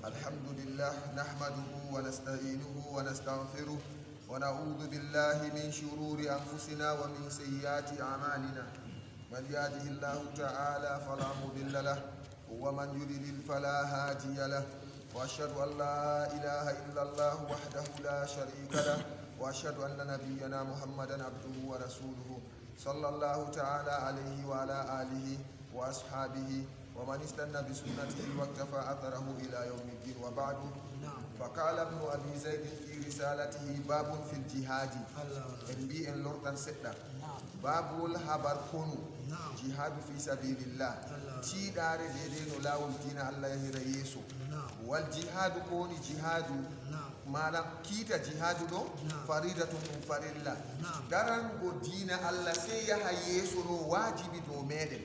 الحمد لله نحمده ونستعينه ونستغفره ونعوذ بالله من شرور أنفسنا ومن سيئات أعمالنا من يهده الله تعالى فلا مضل له ومن يضلل فلا هادي له وأشهد أن لا إله إلا الله وحده لا شريك له وأشهد أن نبينا محمدا عبده ورسوله صلى الله تعالى عليه وعلى آله وأصحابه ومن استنى بسنته واكتفى أثره إلى يوم الدين وبعد. فقال ابن أبي زيد في رسالته باب في الجهاد NB en lortan sedda babul habar konu jihad fi sabilillah ci dare dede no lawol dina Allah ya hira yeso wal jihad koni jihadu malam kita jihadu do faridatun farilla daran go dina Allah sai ya hayeso no wajibi do meden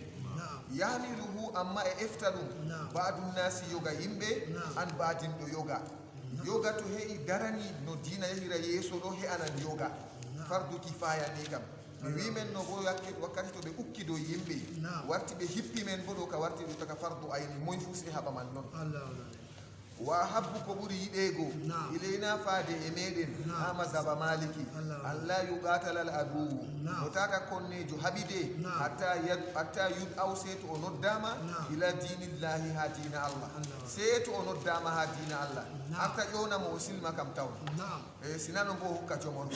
yamiluhu amma e eftalum badun nasi yoga yimbe an badin do yoga to hei darani no dina yahira yeso do he anan yoga fardu kifaya ni kam wimen no bo wakkati to be ukki do yimbe warti be hippi men bo do ka warti do taka fardu ayni moy fusi haba man non wa habbu ko buri yidego ilaina faade e meden ama zaba maliki allah yuqatal al adu no taka konnejo habide hatta yud awset o noddama ila dinillahi hadina allah seto o noddama hadina allah hatta yona mo silma kam taw e sinano bo hukka jomon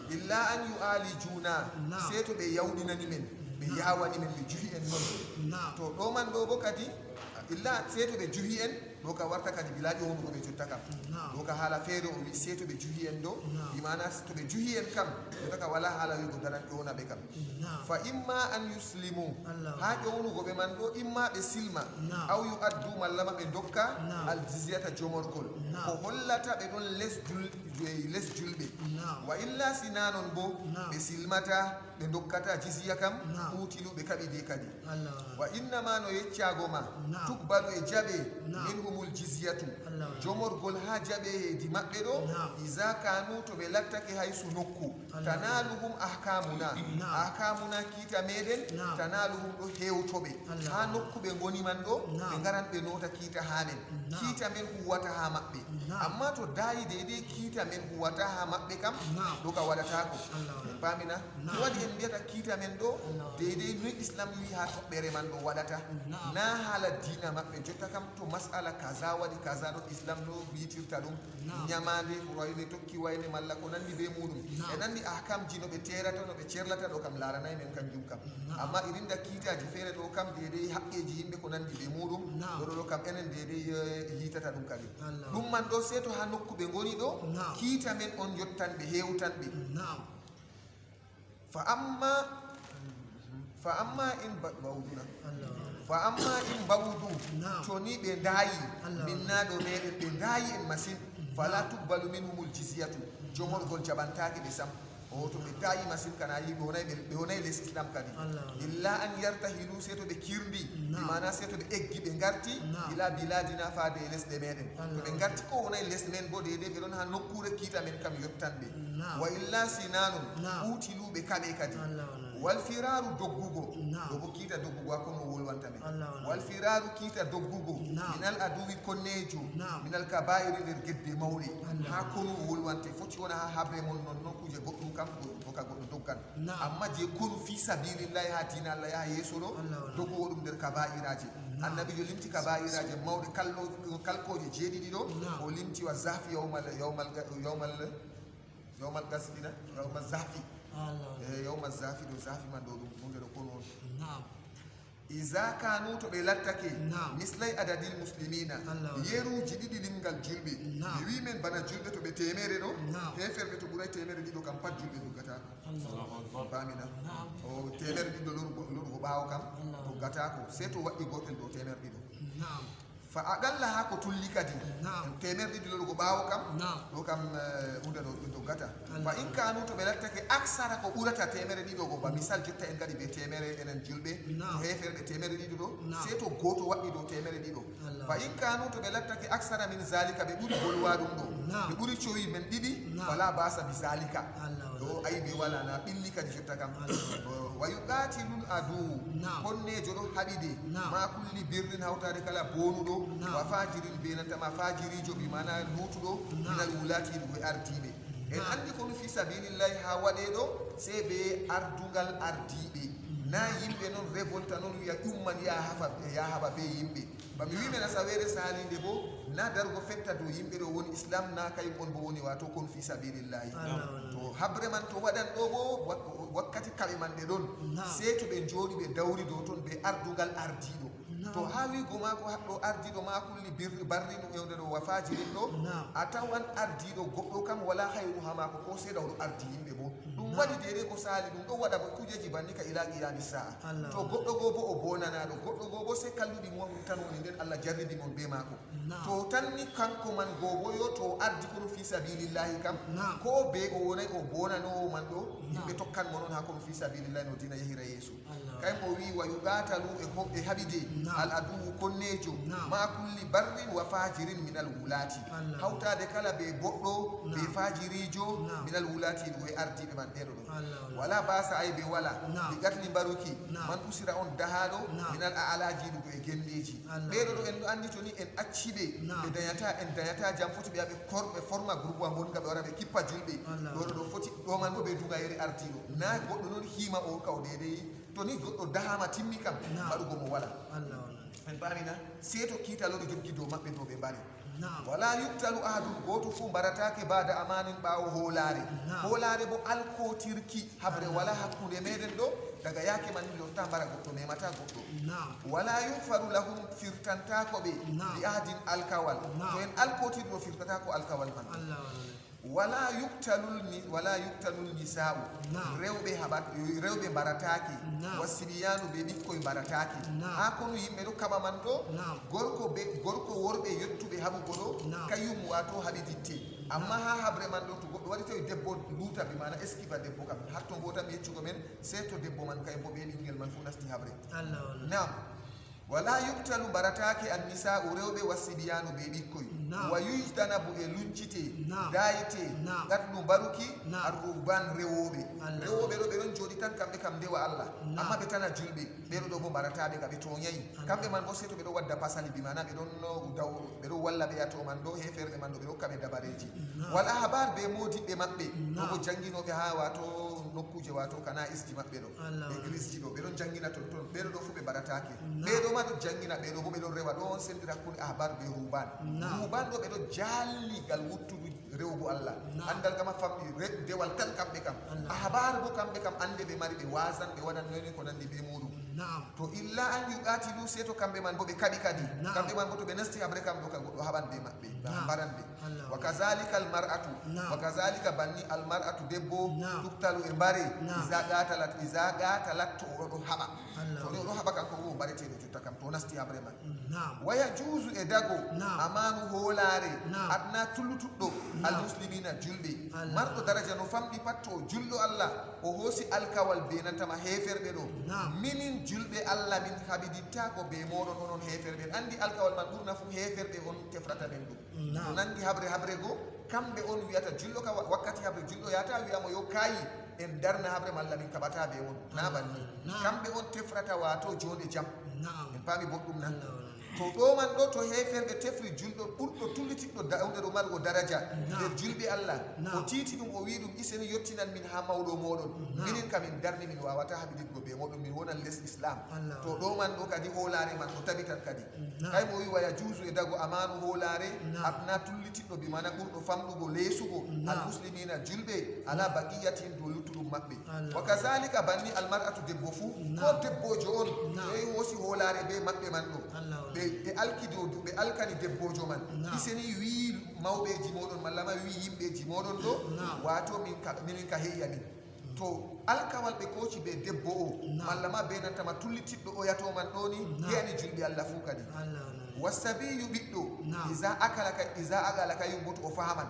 illa an yuali juna seto be yawdinani men be yawani men be juhi en non to do man do bo kadi illa seto be juhi en do ka warta kadi bilaji wonu be jotta kam do ka hala fere o wi seto be juhi en do imana to be juhi en kam do ka wala hala wi go daran do na be kam fa imma an yuslimu ha do wonu go be man do imma be silma aw yu addu mallama be dokka al jizyata jomorgol ko hollata be don les julbe wa illa sinanon bo be silmata be dokkata jizya kam utilu be kabi de kadi wa inna ma no yeccago ma tukbalu e jabe minhumul jizyatu jomorgol ha jabe di mabbe do iza kanu to be lattake haysu nokku tanaluhum ahkamuna kita meden tanaluhum do hewtobe ha nokku be goni man do be ngaran be nota kita hanen kita men huwata ha mabbe amma to dayi dede kita men huwata ha mabbe kam do ka wadata ko pamina wadi en biata kita men do dede no islam wi ha tobbere man do wadata na hala dina mabbe jotta kam to masala kaza wadi kaza do islam no biitirta dum nyamande ko wayne tokki wayne malla ko nandi be mudum e nandi ahkam jino be terata no be cerlata do kam laranay men kanjum kam amma irinda kitaji fere do kam dede hakkeji yimbe ko nandi be mudum do kam enen dede hitata dum kadi dum man do seto ha nokku be ngoni do kita men on jottan be hewtan be fa amma in bawudu to ni be dayi minna do meden be dayi en masin fala tuqbalu minhumul jizyatu jomorgol jabantaki be sam o to be dayi masin kana yi be wonay les islam kadi illa an yartahilu seto be kirdi imana seto be eggi be ngarti ila biladina faade les de meden to be ngarti ko wonay les men bo de be don ha nokkure kita men kam yottanbe wa illa sinanun utilu be kabe kadi wal firaru doggugo do bo kita doggugo ko no wolwanta men wal firaru kita doggugo minal aduwi konnejo minal kaba'iri der gedde mawli ha ko no wolwante foti wona ha habre mon non kuje goddum kam ko ka goddo doggan amma je kono fi sabilillahi ha dina Allah ya yeso do doggo wodum der kaba'iraje annabi jo limti kaba'iraje mawde kalkoje jeedidi do o limti wa zafi yawmal gasfina yawmal zafi yawma zafi do zafi man do hunde do kono iza kanu to be lattake mislai adadil muslimina yeruji didi limgal julbe wi men bana julbe to be temere do heferbe to buray temere dido kam pat julbe dugata bamina o temere dido lor baaw kam dugata ko seto waddi gotel do temere dido fa agalla ha ko tulli kadi temerdi dilo go baawo kam do kam unda do gata fa in kanu to be lattake aksara ko burata temere dido go ba misal jotta en gadi be temere enen julbe heferde temere dido do seto goto waddi do temere dido fa in kanu to be lattake aksara min zalika be buri bolwa dum do be buri coyi men didi wala basa bi zalika do aybe wala na billi kadi jotta kam wa yuqatilul adu konnejo do habide ma kulli birrin hawtade kala bonudo wa fajirin benanta ma fajirijo bi mana lutudo minal wulati do ardibe en andi ko fi sabilillahi ha wade do se be ardungal ardibe na yimbe non revolta non wiya umman ya haba be yimbe ba mi wimena sawere salinde bo na dargo fetta do yimbe do woni islam na kay on bo woni wato kon fi sabilillahi to habre man to wadan do bo wakkati kabe man de don se to be jodi be dawri do ton be ardugal ardido to hawi goma ko haddo ardido ma kulli birri barri no ewde do wafajirin do atawan ardido goddo kam wala khayru hama ko se dawdo ardi yimbe bo dum wadi dede ko sali dum do wada ko kujeji banni ka ila qiyam saa to goddo go bo o bonana do goddo go bo se kalludi mo tan woni den Allah jarribi mon be mako to tanni kanko man go bo yo to ardi ko fi sabilillahi kam ko be o wonay o bonano man do yimbe tokkan mo non ha ko fi sabilillahi no dina yehira yesu kay mo wi wa yugatalu e habide al adu konnejo ma kulli barrin wa fajirin min al wulati hawtade kala be goddo be fajirijo min al wulati do e ardibe man dedo wala basa ay be wala bi gatni baruki man usira on dahado min al alaji do e gendeji bedo do en do andi to ni en accibe be dayata jam foti be abe korbe forma groupe won gabe wara be kippa julbe do foti do man bo be duga yeri ardido na goddo non hima o kawdede to ni goddo dahama timmi kam badugo mo wala en bamina seto kita lodi joggi do mabbe do be bari wala yuktalu ahadun goto fu baratake bada amanin bawo holare bo alkotirki habre wala hakkunde meden do daga yake man lo tambara goddo memata goddo wala yufaru lahum firtanta ko be bi ahdin alkawal to en alkotir do firtata ko alkawal man wala yuktalul nisa'u rewbe barataki wasibiyanu be bikkoy barataki ha kono yimbe do kaba man to gorko worbe yettube habu godo kayum wato habiditte amma ha habre man do to goddo wadi tawi debbo luta bi mana eskifa debbo kam har to ngota mi yeccugo men seto debbo man kay bo be bingel man fu nasti habre nam wala yuktalu barataki an-nisa'u rewbe wasibiyanu be bikkoy wa yujdanabu e luncite dayite gaddu baruki ar-ruban rewobe do be don jodi tan kambe kam dewa Allah amma be tana julbe be do bo baratabe ga be to nyayi kambe man bo seto be do wadda pasali bi mana be don no daw be do walla be yato man do heferde man do be do kabe dabareji wal ahbar be modi be mabbe do bo jangino be ha wato nokkuje wato kana isti mabbe do be kristi do be don jangina ton be do fu be baratake be do ma do jangina be do bo be do rewa do on sendira kun ahbar be ruban do be do jalli gal wuttudu rewbu Allah andal kama fammi dewal tan kambe kam ahbar bo kambe kam ande be mari be wasan be wadan noni ko nandi be mudu to illa an yuqatilu seto kambe man bo be kadi kambe man bo to be nasti habre kam do ka goddo habande mabbe barande wa kazalika al mar'atu wa kazalika banni al mar'atu debbo tuktalu e bare iza gatalat to do haba to do haba kan ko barete do jutta kam to nasti habre man waya juzu e dago amanu holare adna tulutuddo al muslimina julbe mardo daraja no famdi patto jullo Allah o hosi alkawal be nantama heferbe do minin julbe Allah min habidita ko be modon onon heferbe andi alkawal man burna fu heferbe on tefrata ben do nandi habre go kambe on wiata jullo ka wakkati habre jullo yata wiamo yo kayi en darna habre malla min kabata be on na banni kambe on tefrata wato jode jam en pami boddum nan to do man do to heferbe tefri juldo burdo tullitiddo dawde do margo daraja der julbe Allah o titi dum o wi dum iseni yottinan min ha mawdo modon minin kamin darni min wawata habididgo be modon min wonan les islam to do man do kadi holare man o tabitan kadi kay mo wi waya juzu e dago amanu holare abna tullitiddo bi mana burdo famdugo lesugo al muslimina julbe ala baqiyatin do lutudum mabbe wa kazalika banni al mar'atu debbo fu ko debbojo on e wosi holare be mabbe man do be alkido be alkani debbojo man iseni wi mawbeji modon malla ma wi yimbeji modon do wato min ka heyani to alkawal be koci be debbo o malla ma be nanta ma tullitiddo o yato man doni yani julbi Allah fu kadi wasabiyu biddo iza agalaka yumbuto o fahaman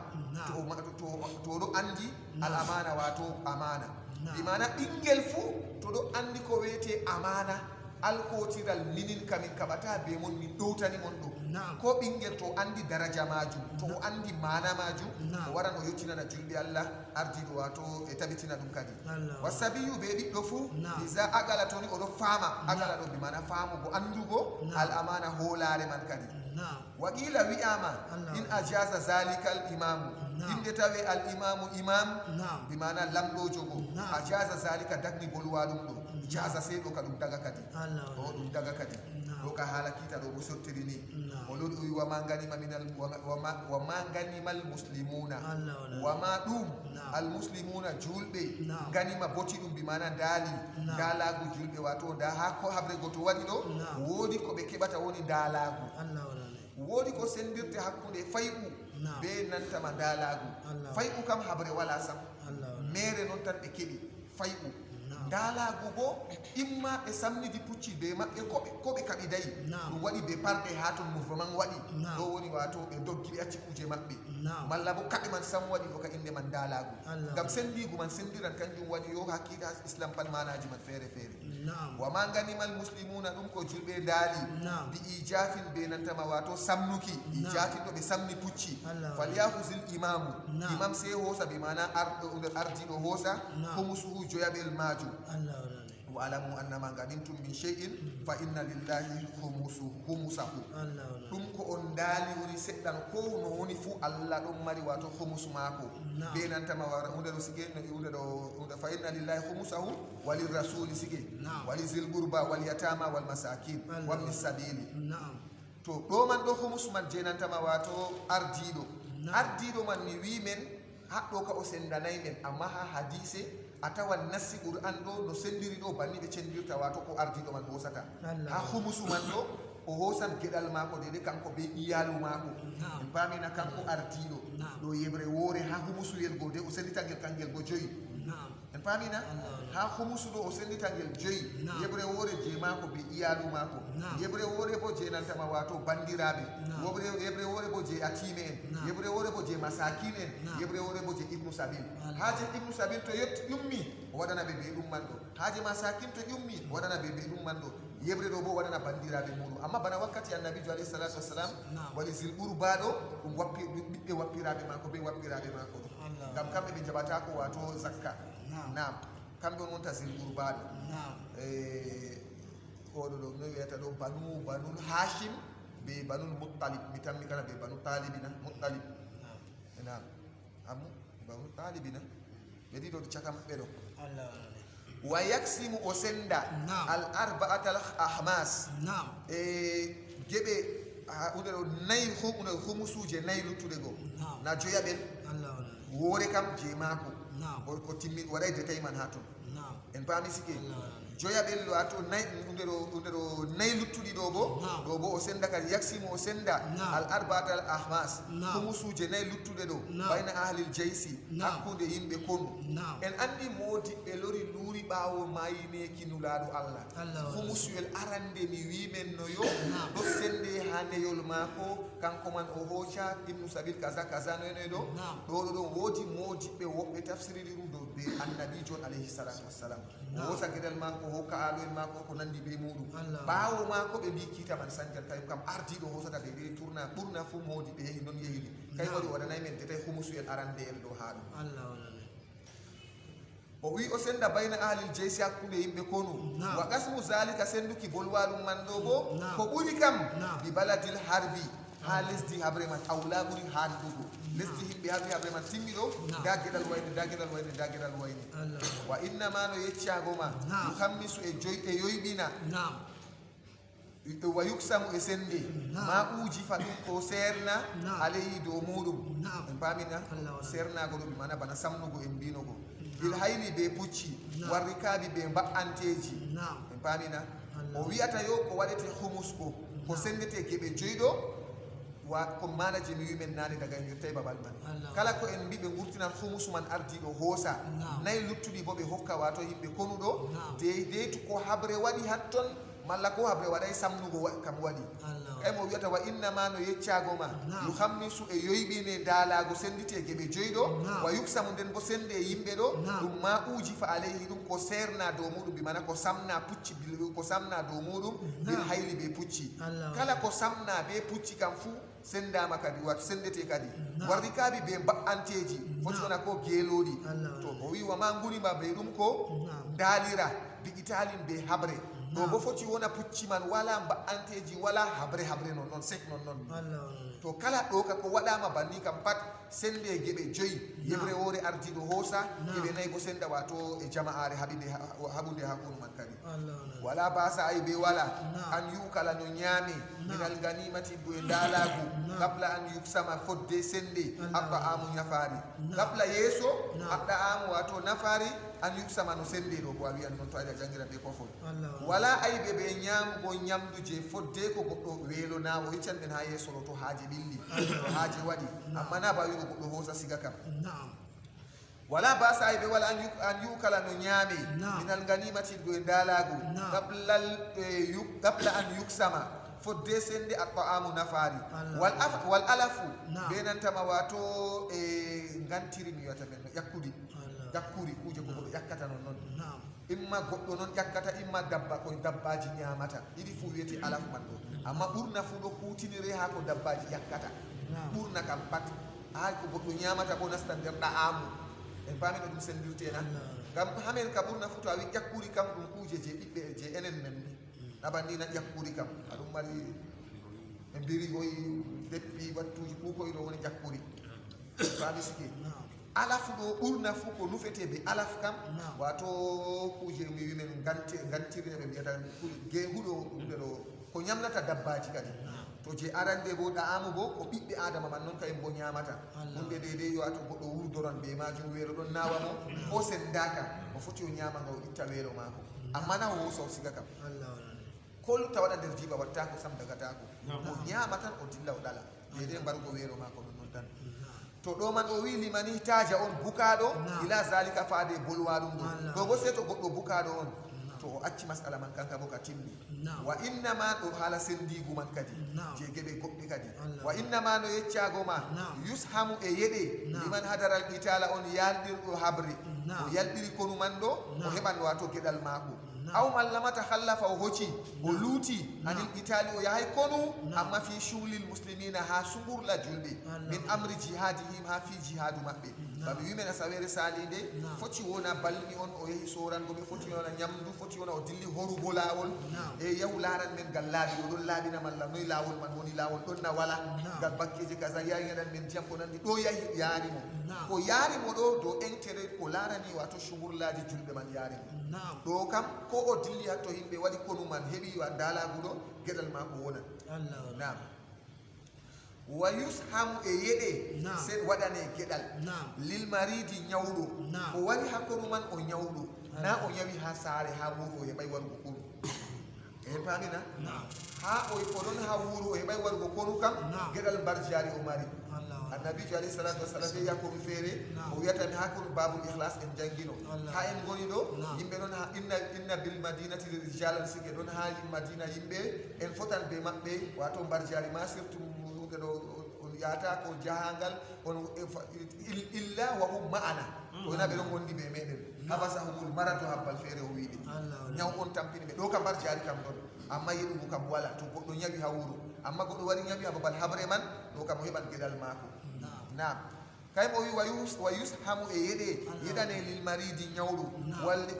to do andi al amana wato amana bi mana bingel fu to do andi ko wete amana alkotiral minin kamin kaɓata be mon min ɗowtani mon ɗo ko ɓinguel to andi daraja majum to o andi mana majum o waran o yettinana julɓe Allah ardiɗo wato e tabitina ɗum kadi wasabiyu be ɓiɗɗo fuu isa agala toni oɗo faama agala ɗo bimana faamugo andugo al amana hoolare man kadi waqila wi'ama in ajaza zalika al imamu inde tawe al imamu imam bimana lamɗojo go ajaza zalika dagni bolwaɗum ɗo jaza seeɗo ka ɗum daga kadi o ɗum daga kadi ɗo ka haala kiita ɗo bo sottiri ni o lori o wi wama ganimal muslimuna wama ɗum al muslimuna julɓe ganima boti ɗum bimana daali daalagu julɓe wato da ha ko habre goto waɗi ɗo woodi ko ɓe keɓata woni daalagu woodi ko sendirte hakkude fayɓu be nantama daalagu fayɓu kam habre wala sam mere noon tan ɓe keɓi fayɓu daalagu bo imma ɓe samnidi pucci be maɓɓe ko ɓe kaɓi dayi ɗum waɗi ɓe parɗe ha ton mouvement waɗi ɗo woni wato ɓe doggiɗi acci kuje maɓɓe malla bo kaɓe man sam waɗi ɗo ka inde man daalagu ngam sendigu man sendiran kanjum waɗi yo hakkita islam pat manaji man feere feere wama ganimal muslimuna ɗum ko julɓe daali bi ijafin be nantama wato samnuki ijafin ɗo ɓe samni pucci falyahusil imamu imam se hoosa be mana ardiɗo hoosa humusuhu joyaɓel majum wa alamu annama ganimtum min shay'in fa inna lillahi humusahu ɗum ko on daali woni seɗɗan ko no woni fuu Allah ɗon mari wato humus maako be nantama wara hunde ɗo sige hunde fa inna lillahi humusahu walir rasuli sige wali zil qurba wal yatama wal masakin wabni sabili to ɗo man ɗo humus man je nantama wato ardiɗo man mi wi men haɗɗo ka o sendanay men amma ha hadise a tawan nassi qur'an ɗo no sendiri ɗo banni ɓe cendirta wato ko ardiɗo man hosata ha humusu man ɗo o hosan geɗal maako dede kanko be iyalu maako en pamina kanko ardiɗo ɗo yeɓre woore ha humusuyel go de o senditangel kangel bo joyi en pamina ha humusu ɗo o senditangel joyi yeɓre woore je maako be iyalu maako yeɓre woore bo je nantama wato bandiraɓe yeɓre woore bo je atime en yeɓre woore bo je masakin en yeɓre woore bo je ibnu sabil haje ibnu sabil to ƴummi o waɗana ɓe ɗum man ɗo haje masakin to ƴummi o waɗana ɓe ɗum man ɗo yeɓre ɗo bo waɗana bandiraɓe muɗum amma bana wakkati annabijo alayhi salatu wassalam wali zil qurba ɗo ɗum ɓiɓɓe wappiraɓe mako be wappiraɓe mako ɗo ngam kamɓe ɓe jaɓata ko wato zakka nam kamɓe on wonta zil qurba ɗo oɗo ɗo no wiyata ɗo banul hashim be banul muttalib mi tammi kala be banu talibina muttalib nam amu banu talibina ɓe ɗiɗo ɗo caka maɓɓe ɗo wa yaksimu o senda al arba'at al ahmas geɓe hunde ɗo nayi humusuje nayi luttuɗe go na joyaɓel woore kam je maako o timmi waɗay détail man ha ton en paami sike joyaɓel wato hunde ɗo nayi luttuɗi ɗo bo o senda kadi yaksimu o senda al arba'at al ahmas humusuje nayi luttuɗe ɗo bayna ahlil jaysi hakkude yimɓe konu en andi modiɓɓe lori luuri ɓaawo mayineki nulaɗo Allah humusuyel arande mi wimen no yo ɗo sende ha neyol maako kanko man o hooca ibnu sabil kaza kaza noynoy ɗo ɗo ɗon woodi modiɓɓe woɓɓe tafsiriri ɗum ɗo be annabijon alayhi salatu wassalam o hoosa gueɗal maako hokka aaloen maako ko nandi be muɗum ɓaawo maako ɓe mbi kiita man sandial kayum kam ardiɗo hoosata ɓe ɓe tourna ɓurna fuu modiɓɓe yehi non yehiri kay waɗi waɗanay men detay humusuyel arande en ɗo ha ɗum o wi o senda bayna ahlil jeysi hakkude yimɓe konu wa qasmu zalika senduki bolwaɗum man ɗo bo ko ɓuri kam bi baladil harbi ha lesdi habre man awla ɓuri handugo lesdi himɓe habre man timmi ɗo da gueɗal wayne wa innama no yeccagoma yuhammisu e yoyɓina wa yuksamu e sende ma uji fa ɗum ko serna alayhi dow muɗum en pamina sernago ɗo mana bana samnugo en mbinogo il hayli be pucci warri kaabi be mba'anteji en pamina o wiyata yo ko waɗete humus ko sendete geɓe joyɗo wa ko manaje mi wimen nane daga en yottay babal man kala ko en mbi ɓe gurtinan humus man ardiɗo hoosa nayi luttuɗi bo ɓe hokka wato yimɓe konuɗo deydeytu ko habre waɗi hatton malla ko habre waɗay samnugo kam waɗi kay mo wiyata wa innama no yeccago ma yuhammisu e yoyɓine daalago sendite geɓe joyɗo wa yuksamu nden bo sende yimɓe ɗo ɗum ma uji fa alayhi ɗum ko serna dow muɗum bimana ko samna pucci ko samna dow muɗum bil hayli be pucci kala ko samna be pucci kam fuu sendama kadi wato sendete kadi warri kaabi be ba'anteji foti wona ko geeloɗi to o wi wama gunima be ɗum ko daalira bigitalin be habre ɗo bo foti wona pucci man wala ba'anteji wala habre non sek non to kala ɗo ka ko waɗama banni kam pat sende geɓe joyi yeɓre wore ardiɗo hoosa geɓe nayyi bo senda wato e jama'are haɓude hakkude man kadi wala basa ay be wala an yukala no ñaame minal ganimati do e daalagu qabla an yuksama fodde sende abba amu ñafari qabla yeeso abda amu wato nafari an yuksama no sende ɗo bo a wiyan noon to aɗa jangira ɓe kofol wala ayɓe ɓe ñamugo ñamdu je fodde ko goɗɗo weelona o yeccan ɓen ha yeeso ɗo to haaje ɓilli to haaje waɗi amma na ba wigo goɗɗo hoosa siga kam wala basa ayɓe wala an yukala no ñaame minal ganimati go e daalagu qabla an yuksama fodde sende a ta'amu nafari wal alafu be nantama wato e gantiri mi wiyata men no ƴakkuri kuje ko goɗɗo ƴakkata non imma goɗɗo noon ƴakkata imma dabba koye dabbaji ñamata ɗiɗi fuu wiyete alafu man ɗo amma ɓurna fuu ɗo kutinire ha ko dabbaji ƴakkata ɓurna kam pat ha ko goɗɗo ñamata ko nasta nder ɗa'amu en paami no ɗum sendirtena ngam hamen ka ɓurna fuu to a wi ƴakkuri kam ɗum kuje je ɓiɓɓe je enen men ni ɗaɓandina ƴakkuri kam aɗum mari ɓe mbiri oyi deppi wattuji kukoyɗo woni ƴakkuri paami sike alafu ɗo ɓurna fuu ko nufete ɓe alaf kam wato kuje mi wimen gantirne ɓe mbiyata huɗo ɗumde ɗo ko ñamnata dabbaji kadi to je arande bo ɗa'amu bo ko ɓiɓɓe adama man noon kayen bo ñamata hunde deydey yo ato goɗɗo wurdoron be majum weelo ɗon nawa mo ko sendaka o foti o ñama nga o itta weelo mako amma na o woso siga kam ko lutta waɗa nder jiba wattako sam dagatako o ñama tan o dilla o ɗala deydey mbargo weelo mako ɗum noon tan to ɗo man o wi limani taja on bukaɗo ila zalika faade bolwa ɗum ɗo ɗo bo se to goɗɗo bukaɗo on to o acci masala man kanka bo ka timmi wa innama ɗo haala sendigu man kadi je geɓe goɓɓe kadi wa innama no yeccago ma yushamu e yeɗe liman hadaral qitala on yalɗirɗo habre o yalɗiri konu man ɗo o heɓan wato geɗal mako aw mallamata hallafa o hocci o luuti anil qitali o yahay konu amma fi shuhlil muslimina ha sumburla julɓe min amri jihadihim ha fi jihadu maɓɓe baɓe wimen asawere salinde foti wona balmi on o yeehi sorango ɓe foti wona ñamdu foti wona o dilli horugo lawol e yahu laran men gal laaɓi o ɗon laaɓina malla noyi lawol man woni lawol ɗon na wala gal bakkeji kaza yayiɗan men ndiyam ko nandi ɗo yahi yaarimo ko yaarimo ɗo dow intérêt ko larani wato sumburlaji julɓe man yaarimo ɗo kam ko o dilli hatto yimɓe waɗi konu man heeɓi wa dalaguɗo gueɗal ma ko wona nam wa yushamu e yeɗe sen waɗane gueɗal lil maridi ñawɗo o wari ha konu man o ñawɗo na o ñawi ha saare ha wuro o heɓay warugo konu en pamina ha oɗon ha wuro o heɓay warugo konu kam gueɗal mbar jari o mari annabijo alayhi salatu wassalam ɓe yakkoɓe feere o wiyatami ha kono babul ihlas en jangguino ha en goni ɗo yimɓe ɗon ha inna bil madinati rijalan sige ɗon ha madina yimɓe en fotan be maɓɓe wato mbar jari ma surtout ɗuɗe ɗo on yata ko jahangal on illa wa hum ma'ana ona ɓe ɗon gondi ɓe meɗen habasahumul maratu habbal feere o wiɗi ñaw on tampini ɓe ɗo kam mbar jari kam ɗon amma yeɗugo kam wala to goɗɗo ñawi ha wuro amma goɗɗo wari ñawi ha babal habre man ɗo kam o heɓan gueɗal mako nam kay mo wi wa yushamu e yeɗe yeɗane lil maridi ñawɗo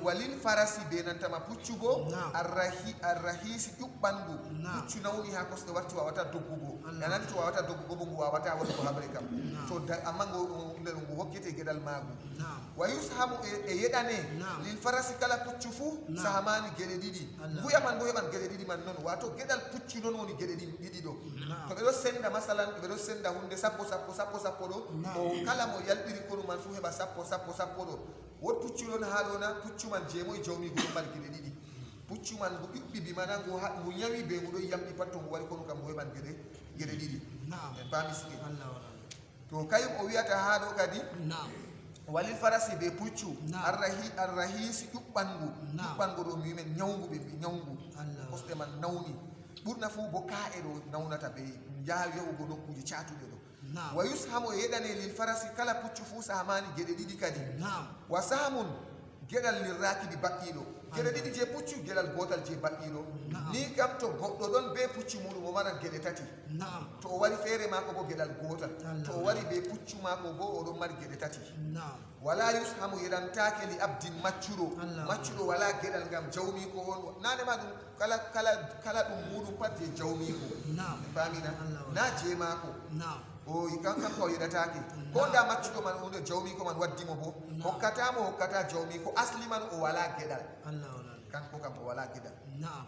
walil farasi be nantama puccugo arrahisi ƴuɓɓangu puccu nawni ha kosɗe warti wawata doggugo nanani to wawata doggugo bo ngu wawata waɗugo habre kam to amma ngu hokkete gueɗal magu wa yushamu e yeɗane lil farasi kala puccu fuu sahamani gueɗe ɗiɗi nguya man bo heɓan gueɗe ɗiɗi man noon wato gueɗal puccu noon woni gueɗe ɗiɗi ɗo to ɓe ɗo senda masalan ɓe ɗo senda hunde sappo ɗo o kala mo yalɗiri konu man fuu heɓa sappo ɗo wot puccu ɗon ha ɗo na puccu man jeemoye jawmigo ɗum mbaɗi gueɗe ɗiɗi puccu man ngu ɓiɓɓi bimana ngu ñawi be ngu ɗo yamɗi pat to ngu waɗi konu kam ngu heɓan gueɗe ɗiɗi en paami sike to kayum o wiyata ha ɗo kadi walil farasi be puccu arrahisi ƴuɓɓango ɗo mimen ñawgu ɓe ñawgu kosɗe man nawni ɓurna fuu bo ka'e ɗo nawnata ɓe yahugo nokkuji catuɗe ɗo wa yushamo yeɗane lil farasi kala puccu fuu samani geɗe ɗiɗi kadi wa samun geɗal lirrakibi baɗɗiɗo geɗe ɗiɗi je puccu geɗal gotal je baɗɗiɗo ni kam to goɗɗo ɗon be puccu muɗum o maran geɗe tati to o wari feere mako bo geɗal gotal to o wari be puccu mako bo oɗon mari geɗe tati wala yushamu yeɗantake li abdin maccuɗo wala geɗal ngam jawmiko on nanema ɗum kala ɗum muɗum pat je jawmiko famina na je mako o kankan ko yeɗatake ko nda maccuɗo man hunde jawmiko man waddimo bo hokkata jawmiko asli man o wala geɗal kanko kam o wala geɗal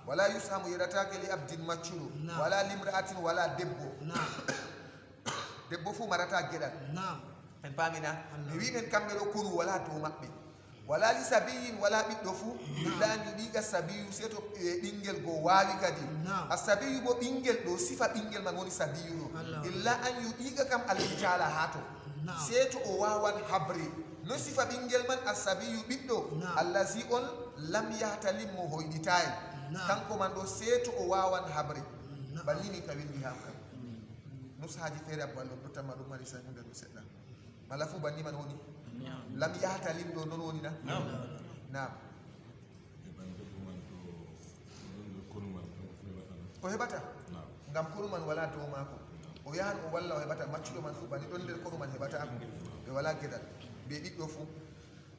wala yushamu yeɗatake li abdin maccuɗo wala limra'atin wala debbo fu marata geɗal en pamina mi wimen kamɓe ɗo konu wala dow maɓɓe wala li sabiyin wala ɓiɗɗo fuu illa an yuɗiga sabiyu se to ɓinguel go wawi kadi a sabiyu bo ɓinguel ɗo sifa ɓinguel man woni sabiyu ɗo illa an yuɗiga kam almitala ha to se to o wawan habre no sifa ɓinguel man a sabiyu ɓiɗɗo allazi on lam yahtalim mo hoyɗitayi kanko man ɗo se to o wawan habre banni min ka windi ha kam nusahaji feere abballo dottanma ɗum mari sañude ɗo seɗɗa mala fuu banni man woni lam yahtalim ɗo non woni na nam o heɓata ngam kono man wala dow mako o yahan o walla o heɓata maccuɗo man fuu bani ɗon nder kono man heɓata ɓe wala geɗal ɓe ɓiɗɗo fuu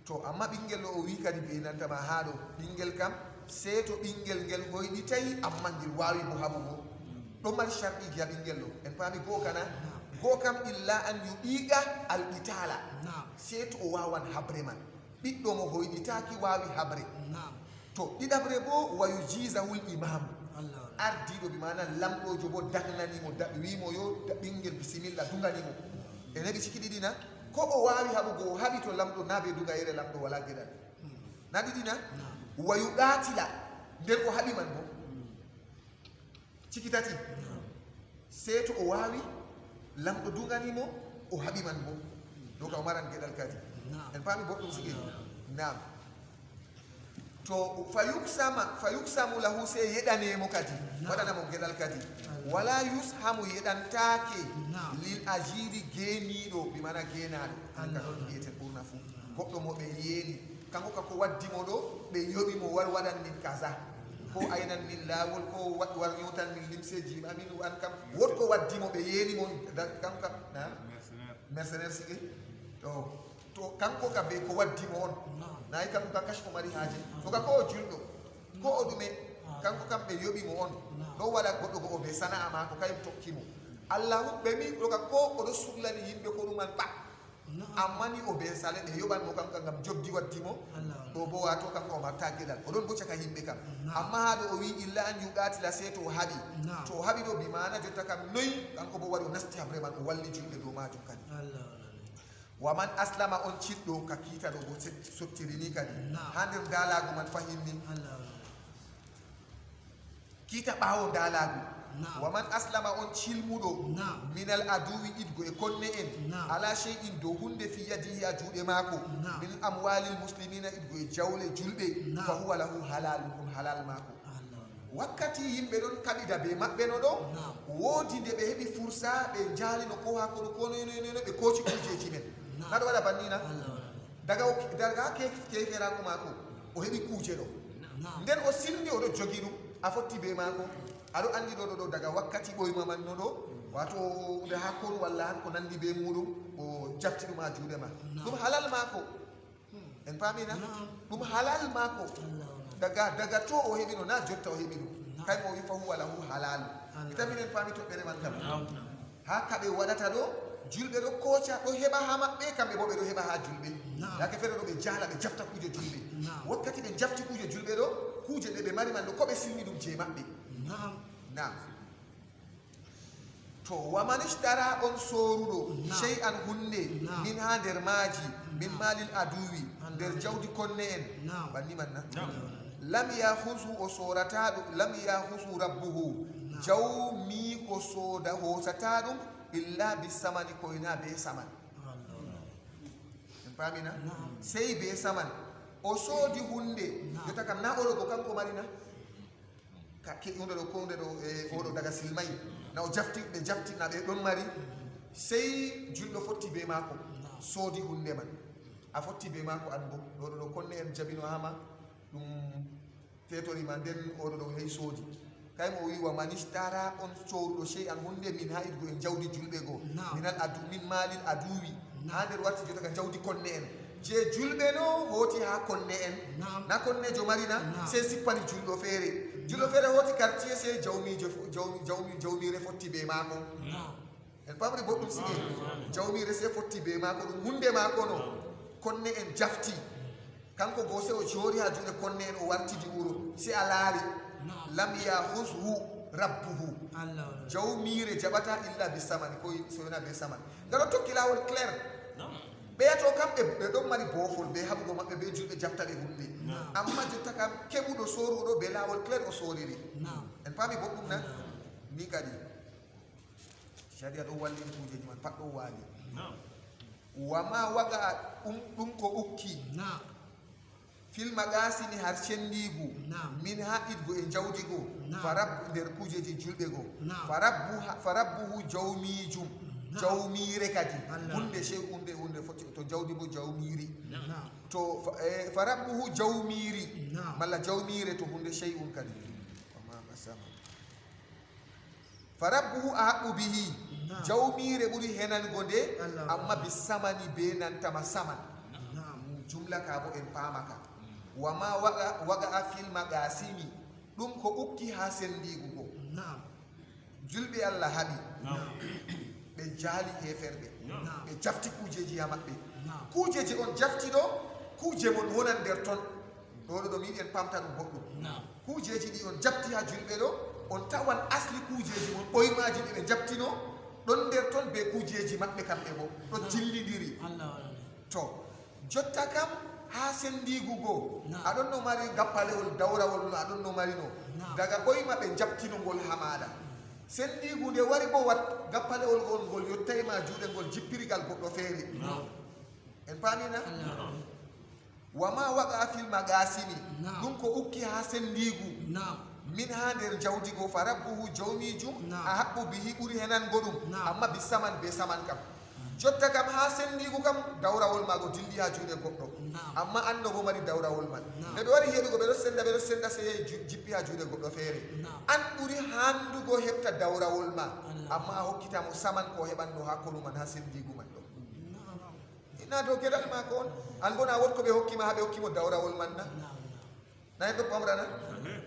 to amma ɓinguel ɗo o wi kadi ɓe nantama ha ɗo ɓinguel kam se to ɓinguel ngel hoyɗitayi amma ngel wawi bo haɓugo ɗon mari sharɗiji ha ɓinguel ɗo en paami goo kana goo kam illa an yuɗiga alqitala se to o wawan habre man ɓiɗɗo mo hoyɗitaki wawi habre to ɗiɗabre bo wa yujizahul imamu ardiɗo bi mana lamɗojo bo dagnanimo wimo yo ɓinguel bisimilla duganimo e heɓi ciki ɗiɗina ko o wawi haɓugo o haɓi to lamɗo na be duga yere lamɗo wala geɗal na ɗiɗina wa yuɗatila nden o haɓi man bo ciki tati se to o wawi lamɗo duganimo o haɓi man bo ɗo ka o maran geɗal kadi en paami goɗɗum sigi nam to fa yuksamu lahu se yeɗanemo kadi waɗanamo geɗal kadi wala yushamu yeɗantake lil ajiri geniɗo mi mana genaɗo kanka ɗon yiyeten ɓurna fuu goɗɗo mo ɓe yeeni kanko ka ko waddimo ɗo ɓe yoɓimo war waɗan min kaza ko aynan min laawol ko war ñewtan min limseji amin an kam wotko waddimo ɓe yeenimo kanko kam mercenaire sigi to kanko ka be ko waddimo on nayi kam ka kash ko mari haaje to ka ko o julɗo ko o ɗume kanko kam ɓe yoɓimo on ɗo waɗa goɗɗo go o be sana'a mako kay tokkimo allah huɓɓe mi ɗo ka ko oɗo suhlani yimɓe ko ɗuman ɓa amma ni o be sale ɓe yoɓanmo kanko ngam jobdi waddimo ɗo bo wato kanko o marta geɗal oɗon bo caka yimɓe kam amma ha ɗo o wi illa an yuɗatila se to o haɓi to o haɓi ɗo bi mana jotta kam noyi kanko bo wari o nasti habre man o walli julɓe dow majum kadi waman aslama on ciɗɗo ka kiita ɗo bo sottirini kadi ha nder dalagu man fahimni kiita ɓawo dalagu waman aslama on cilmuɗo minal aduwi iɗgo e konne en ala shey'in dow hunde fi yadihi a juuɗe maako min amwalil muslimina iɗgo e jawle julɓe fa huwa lahu halalu ɗum halal maako wakkati yimɓe ɗon kaɓida be maɓɓe no ɗo woodi nde ɓe heɓi fursa ɓe jaalino ko ha kono kononono ɓe kooci kujeji men naɗo waɗa bannina daga keferaku maako o heɓi kuuje ɗo nden o silmi oɗo jogi ɗum a fotti be maako aɗo andi ɗo daga wakkati ɓoyma man no ɗo wato nde ha kon walla han ko nandi be muɗum o jafti ɗum ha juuɗe ma ɗum halal maako en paamina ɗum halal maako daga to o heɓino na jotta o heɓi ɗum kay mo wi fa huwa lahu halalu itaminen paami toɓɓere man kam ha kaɓe waɗata ɗo julɓe ɗo kooca ɗo heɓa ha maɓɓe kamɓe bo ɓe ɗo heɓa ha julɓe yake feere ɗo ɓe jaala ɓe jafta kuuje julɓe wakkati ɓe jafti kuuje julɓe ɗo kuuje ɗe ɓe mari man ɗo ko ɓe silmi ɗum je maɓɓe nam to wamanishtara on soruɗo chey an hunde min ha nder maaji min malil aduwi nder jawdi konne en banni man na lam yahusu o sorata ɗum lam yahusu rabbuhu jawmi ko soda hosata ɗum illa bisamani koyna be saman en pamina sey be saman o soodi hunde jotta kam na oɗo ko kanko marina ke hunde ɗo ko hunde ɗo oɗo daga silmay na o jafti ɓe jaftina ɓe ɗon mari sey julɗo fotti be maako soodi hunde man a fotti be maako an bo ɗoɗo ɗo konne en jabino hama ɗum fetorima nden oɗo ɗo hey soodi kaymo o wi wa manishtara on soruɗo chey an hunde min ha iɗgo en jawdi julɓe goo minal adu min malil aduwi ha nder warti jota ka jawdi konne en je julɓe no hooti ha konne en na konnejo marina sey sippani julɗo feere hooti quartier sey jawmire fotti be maako en pamri boɗɗum sige jawmire sey fotti be maako ɗum hunde maako no konne en jafti kanko goo se o jooɗi ha juuɗe konne en o wartidi wuro si a laari lam yahushu rabbuhu jawmire jaɓata illa bi samani ko sowona be saman ngaɗo tokki lawol clair ɓeyato kam ɓe ɗon mari boofol be haɓugo maɓɓe be julɓe jaftaɓe hunde amma jotta kam keɓuɗo soruɗo be lawol clair o soriri en paami boɗɗum nan ni kadi sharia ɗo wallini kujeji man pat ɗo waali wama waga ɗum ko ukki fil magasini har cendigu min ha ɗiɗgo e jawdigo farabbu nder kujeji julɓe go farabbuhu jawmijum jawmire kadi hunde sey hunde foti to jawdi bo jawmiri to farabbuhu jawmiri malla jawmire to hunde sey kadi farabbuhu a haɓɓu bihi jawmire ɓuri henango nde amma bi samani be nantama saman jumla ka bo en paamaka wama waga a fil magasimi ɗum ko ukki ha sendigu go julɓe Allah haɓi ɓe jaali heferɓe ɓe jafti kujeji ha maɓɓe kujeji on jafti ɗo kuje mon wonan nder ton ɗoɗo ɗo mi yiɗi en pamta ɗum boɗɗum kujeji ɗi on jafti ha julɓe ɗo on tawan asli kujeji mon ɓoymaji ɗi ɓe jaftino ɗon nder ton be kujeji maɓɓe kamɓe bo ɗo jillidiri to jotta kam ha sendigu goo aɗon no mari gappalewol dawrawol no aɗon no mari no daga ɓoyma ɓe jabtino ngol ha maɗa sendigu nde wari bo wat gappalewol ngol yottayma juuɗe ngol jippirigal goɗɗo feere en paamina wama waga fil magasini ɗum ko ukki ha sendigu min ha nder jawdi goo fa rabbuhu jawmijum a haɓɓu bihi ɓuri henango ɗum amma bi saman be saman kam jotta kam ha sendigu kam dawrawol mago dilli ha juuɗe goɗɗo amma anno bo mari dawrawol man ɓe ɓe wari heɗugo ɓeɗo senda se jippi ha juuɗe goɗɗo feere an ɓuri handugo heɓta dawrawol ma amma a hokkitamo saman ko heɓanno ha kolu man ha sendigu man ɗo ina dow geɗal mako on an bona won ko ɓe hokkima ha ɓe hokkimo dawrawol man na en ɗo pamrana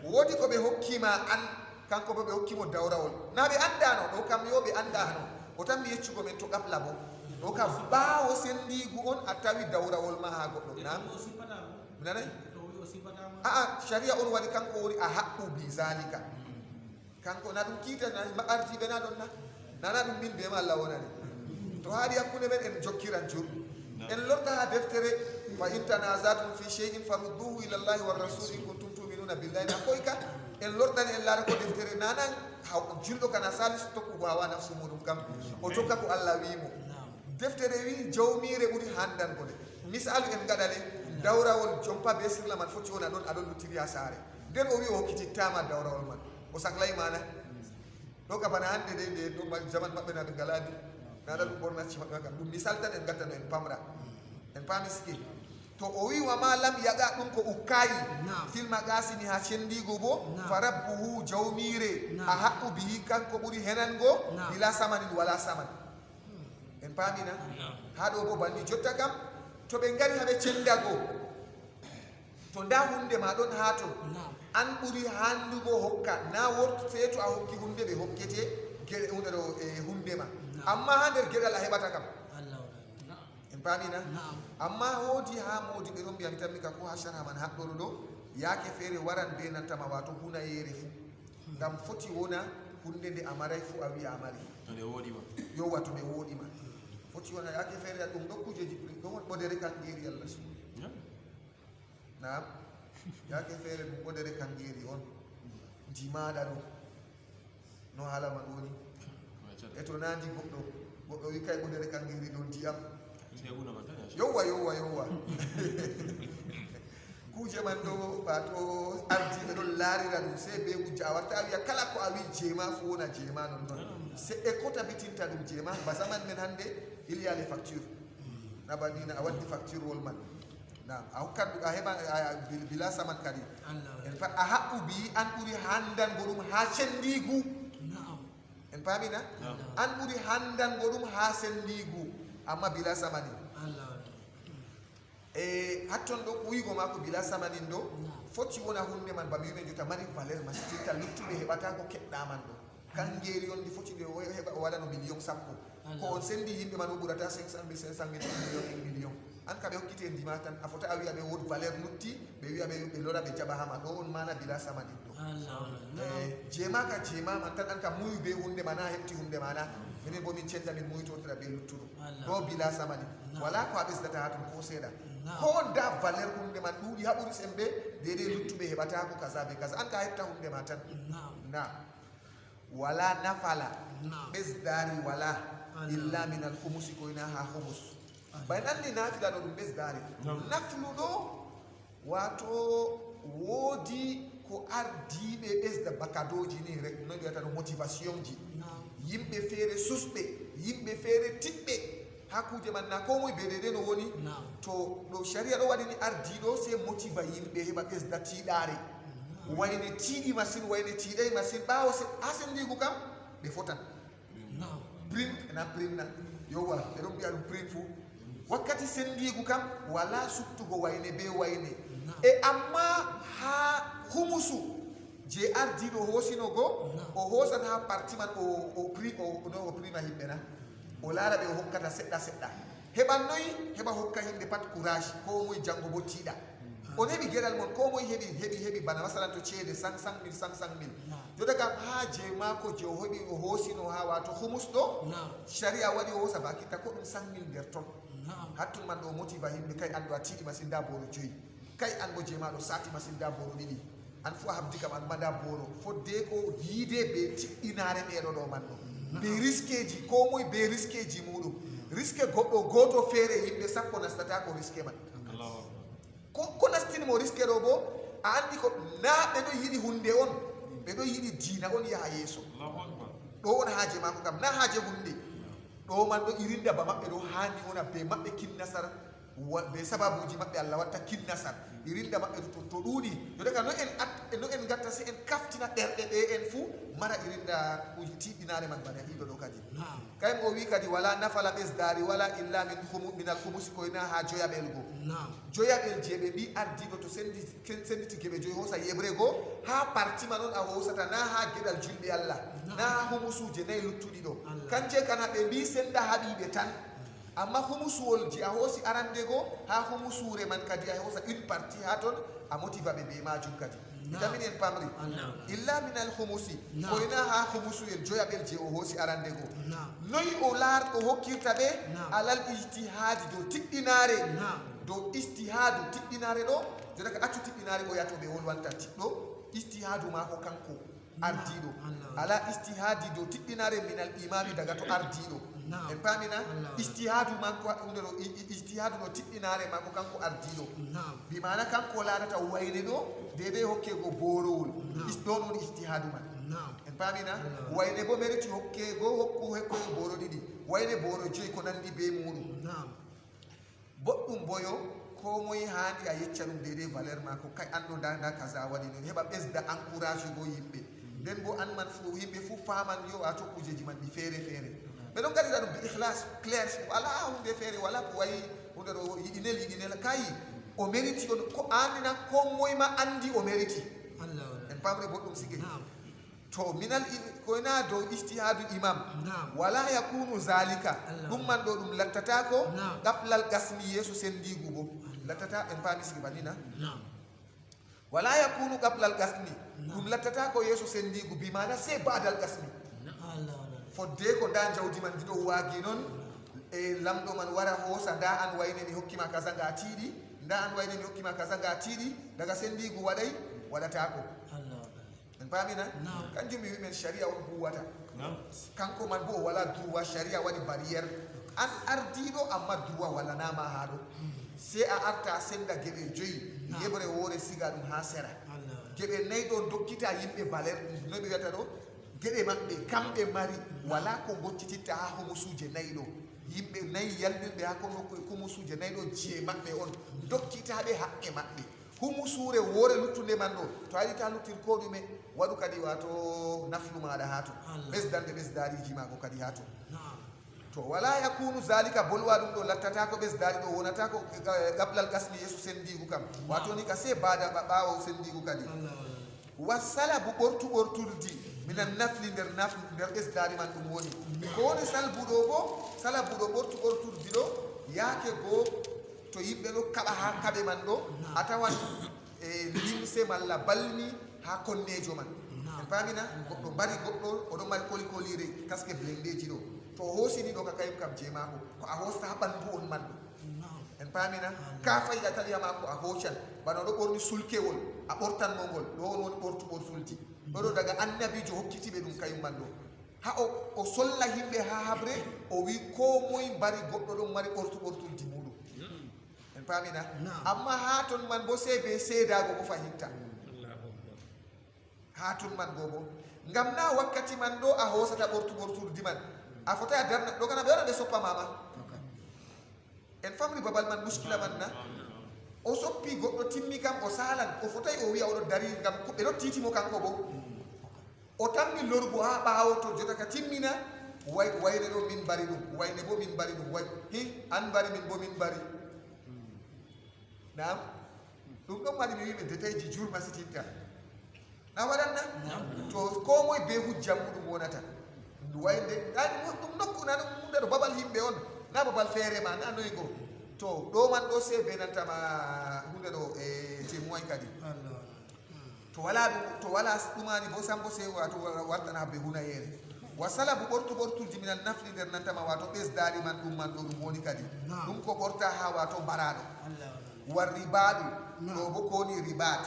woodi ko ɓe hokkima an kanko bo ɓe hokkimo dawrawol na ɓe andano ɗo kam yo ɓe andano o tan mi yeccugo men to ƙabla bo ɗo kam ɓaawo sendigu on a tawi dawrawol ma ha goɗɗo nam mi nanay aa sharia on waɗi kanko woni a haɓɓu bi zalika kanko na ɗum kiita artiɓe na ɗon nana ɗum min bema Allah wonani to haaɗi hakkunde men en jokkiran jur en lorta ha deftere fa in tanazatum fi shay'in farudduhu ila llahi wa rasul in kuntum tu'minuna billahi na koyka en lortani en laara ko deftere nanan julɗo kana salis tokkugo hawa nafsu muɗum kam o tokka ko Allah wimo deftere wi jawmire ɓuri handango nde misalu en gaɗale dawrawol jompa be sirla man foti woni aɗon luttiri ha saare nden o wi o hokkitittama dawrawol man o saklay mana ɗo ka bana hande de ɗo zaman maɓɓe naɓe galani naɗa ɗum ɓornacci maɓɓe kam ɗum misal tan en gattano en pamra en paami siki to o wi wama lam yaga ɗum ko ukkayi filma gasini ha cendigo bo fa rabbuhu jawmire a haɓɓu bihi kanko ɓuri henango bila samanin wala saman en paamina ha ɗo bo banni jotta kam to ɓe ngari haɓe cendago to nda hunde ma ɗon ha ton an ɓuri handugo hokka na wot fe to a hokki hunde ɓe hokkete geɗe hunde ɗo e hunde ma amma ha nder geɗal a heɓata kam en paamina amma woodi ha moodi ɓe ɗon mbiyami tanmi ka ko ha sharha man haɗɗoɗo ɗo yaake feere waran be nantama wato hunayere fuu ngam foti wona hunde nde a maray fuu a wiya a mari yo wato ɓe woɗima foti wona yaake feere ɗum ɗo kujeji ɗon won ɓodere kanngeri Allah su nam yaake feere ɗum ɓodere kanngeri on ndimaɗa ɗo no haala man woni e to nandi goɗɗo wi kay ɓodere kanngeri ɗo ndiyam yowa kuje man do bato ardi be do larira dum se be kuje awata wiya kala ko awi jema fu wona jema non c'est e kota bitinta dum jema basaman men hande il y a les factures nabadina awadi facture wol man na aw kaddu a heba bila saman kadi en fa a habbu bi an buri handan godum ha sendigu en pamina an buri handan godum ha sendigu amma bila samani e hatton do ko wigo mako bila samanin do foti wona hunde man bami men jota mari valeur mastirta luttube hebata ko kedda man do kangeri on di foti de heba wala no million sappo ko on sendi yimbe man o burata 500 million an ka be hokkite ndima tan a fota awi abe wod valeur lutti be wi abe be lora be jaba hama do on mana bila samanin do jema ka jema man tan an ka muyu be hunde mana hetti hunde mana minen bo min cenja min muyto tra be luttudo do bila samanin wala ko abisdata hatun ko seda ko da valeur hunde man duudi haburi sembe dede luttube hebata ko kaza be kaza an ka hetta hunde ma tan na wala nafala besdari wala illa min al khumus ko ina ha khumus bay nandi nafila do dum besdari naflu do wato wodi ko ardibe besda bakadoji ni rek no biata no motivation ji yimbe fere susbe yimbe fere tibbe hakuje man na ko moy bedede no woni to do sharia do wadi ni ardido se motiva yimbe heba besda tidare wayne tiidi machine wayne tiidai machine bawo se asendi ko kam be fotan print na print na yowa e do biya dum print fu wakati sendi ko kam wala subtugo wayne be wayne e amma ha humusu je ardido hosino go o hosan ha parti man o prix o no o prix na himbe na o laara be hokkata sedda heban noy heba hokka himbe pat courage ko moy jango bo tiida on hebi geral mon ko moy hebi bana masalan to cede 500,000 yo daga ha je mako je o hebi o hosino ha wato humus do sharia wadi o hosa baki ta ko dum 100,000 der ton hatun man do motiva himbe kay ando atidi masinda boro joyi kay an bo je ma do sati masinda boro didi an fu habdi kam an manda boro fodde ko yide be tiinare be do man do be risqueji ko moy be risqueji mudum risque goddo goto fere yimbe sappo nastata ko risque man ko nastini mo risque do bo a andi ko na be do yidi hunde on be do yidi dina on ya yeso do on haaje mako kam na haaje hunde do man do irinda ba mabbe do hani ona be mabbe kin nasar be sababuji mabbe Allah watta kin nasar irinda mabbe to dudi yo daga no en gatta se en kaftina derde be en fu mara irinda uji tibinare man bana hido do kadi kay mo wi kadi wala nafala besdari wala illa min al khumus ko ina ha joya belgo joya bel jebe bi ardido to sendi tikebe joy hosa yebrego ha parti manon a hosata na ha gedal julbe Allah na ha humusu je nay luttudi do kanje kana be bi senda habibe tan amma humusuwol ji a hosi arandego ha humusure man kadi a hosa une partie ha ton a motiva be majum kadi vitamin en pamri illa min al khumusi ko ina ha khumusu el joya bel je o hosi arandego noy o lar o hokkirta be alal ijtihad do tiddinare do istihadu tiddinare do daga accu tiddinare o yato be wolwanta tiddo istihadu ma ko kanko ardido ala istihadi do tiddinare min al imami daga to ardido en pamina istihadu man ko ndero istihadu no tiddinare man ko kanko ardido bi mana kanko laarata wayne do dede hokke go borowol do non istihadu man en pamina wayne bo meriti hokke go hokko boro didi wayne boro joy ko nandi be muɗum boɗɗum boyo ko moy haandi a yecca ɗum dede valeur ma ko kay ando da kaza wadi non heba besda encourage go yimbe den bo an man fu yimbe fu faman yo a tokkujeji man di fere be don gadida dum bi ikhlas clair wala hunde fere wala ko wayi hunde do yidinel kay o mérite on ko andina ko moy ma andi o mérite Allah en pamre boddum sigge to minal ko ina do ijtihadu imam wala yakunu zalika dum man do dum lattata ko qablal qasmi yeso sendigu bo lattata en pami sigge banina wala yakunu qablal qasmi dum lattata ko yeso sendigu bi mana se badal qasmi fodde ko da jawdi man dido waagi non e lamdo man wara hosa da an wayne mi hokkima kaza ga tiidi da an wayne mi hokkima kaza ga tiidi daga sendigu wadai wadata ko en pamina kanjum mi men sharia on huwata kanko man bo wala duwa sharia wadi barrière an ardiɗo amma droit wallanama ha ɗo se a arta senda geɓe joyi yeɓre woore siga ɗum ha sera geɓe nayyi ɗo dokkita yimɓe valeur no ɓe wiyata ɗo geɗe maɓɓe kamɓe mari wala ko goccititta ha homusuje nayyi ɗo yimɓe nayyi yalɗirɓe ha homusuje nayyi ɗo jee maɓɓe on dokkitaɓe haqqe maɓɓe humusure woore luttude man ɗo to a yiɗi ta luttir ko ɗume waɗu kadi wato naflu maɗa ha to ɓesdande ɓesdariji ma ko kadi ha to to wala yakunu zalika bolwa ɗum ɗo lattata ko ɓesdari ɗo wonata ko gablal gasmi yeeso sendigu kam wato ni ka se bada ɓawo sendigu kadi wasalabu ɓorturdi minan nafli nder ɓesdari man ɗum woni ko woni salbuɗo bo salabuɗo ɓorturdi ɗo yaake goo to yimɓe ɗo kaɓa ha kaɓe man ɗo a tawan limse malla balmi ha konnejo man en pamina goɗɗo mbari goɗɗo oɗon mari kolikolire kaske blendeji ɗo to hoosini ɗo ka kayum kam je mako ko a hosta ha ɓandu on man ɗo en pamina ka fayi a tawi mako a hoocan bana oɗo ɓorni sulkewol a ɓortanmo ngol ɗo on woni ɓortuɓortulti ɗoɗo daga annabijo hokkitiɓe ɗum kayum man ɗo ha o solla yimɓe ha habre o wi ko moye mbari goɗɗo ɗon mari ɓortuɓortulti muɗum en pamina amma ha ton man bo se be seedago bo fahinta ha ton man go bo ngam na wakkati man ɗo a hosata ɓortuɓorturdi man a fota a darna ɗo kana ɓe waɗa ɓe soppa mama en famri babal man muskila man na o soppi goɗɗo timmi kam o salan o fotayi o wiya oɗo dari ngam ɓe ɗo titimo kanko bo o tammi lorgo ha ɓawo to jota ka timmina wayne ɗo min mbari ɗum wayne bo min mbari ɗum way hi an mbari min bo min mbari nam ɗum ɗon waɗi mi wiɓe detayji jurma sitinta na waɗanna to ko moye be hujja muɗum wonata wayde ɗum nokku na ɗum ɗo babal yimɓe on na babal feere ma na noyi go to ɗo man ɗo se be nantama hunde ɗo e témoin kadi to wala ɗum to wala ɗumani bo sambo se wato wartana be hunayere wa salabu ɓorturji minan nafli nder nantama wato ɓesdari man ɗum man ɗo ɗum woni kadi ɗum ko ɓorta ha wato mbaraɗo war ribaɗu ɗo bo ko woni ribat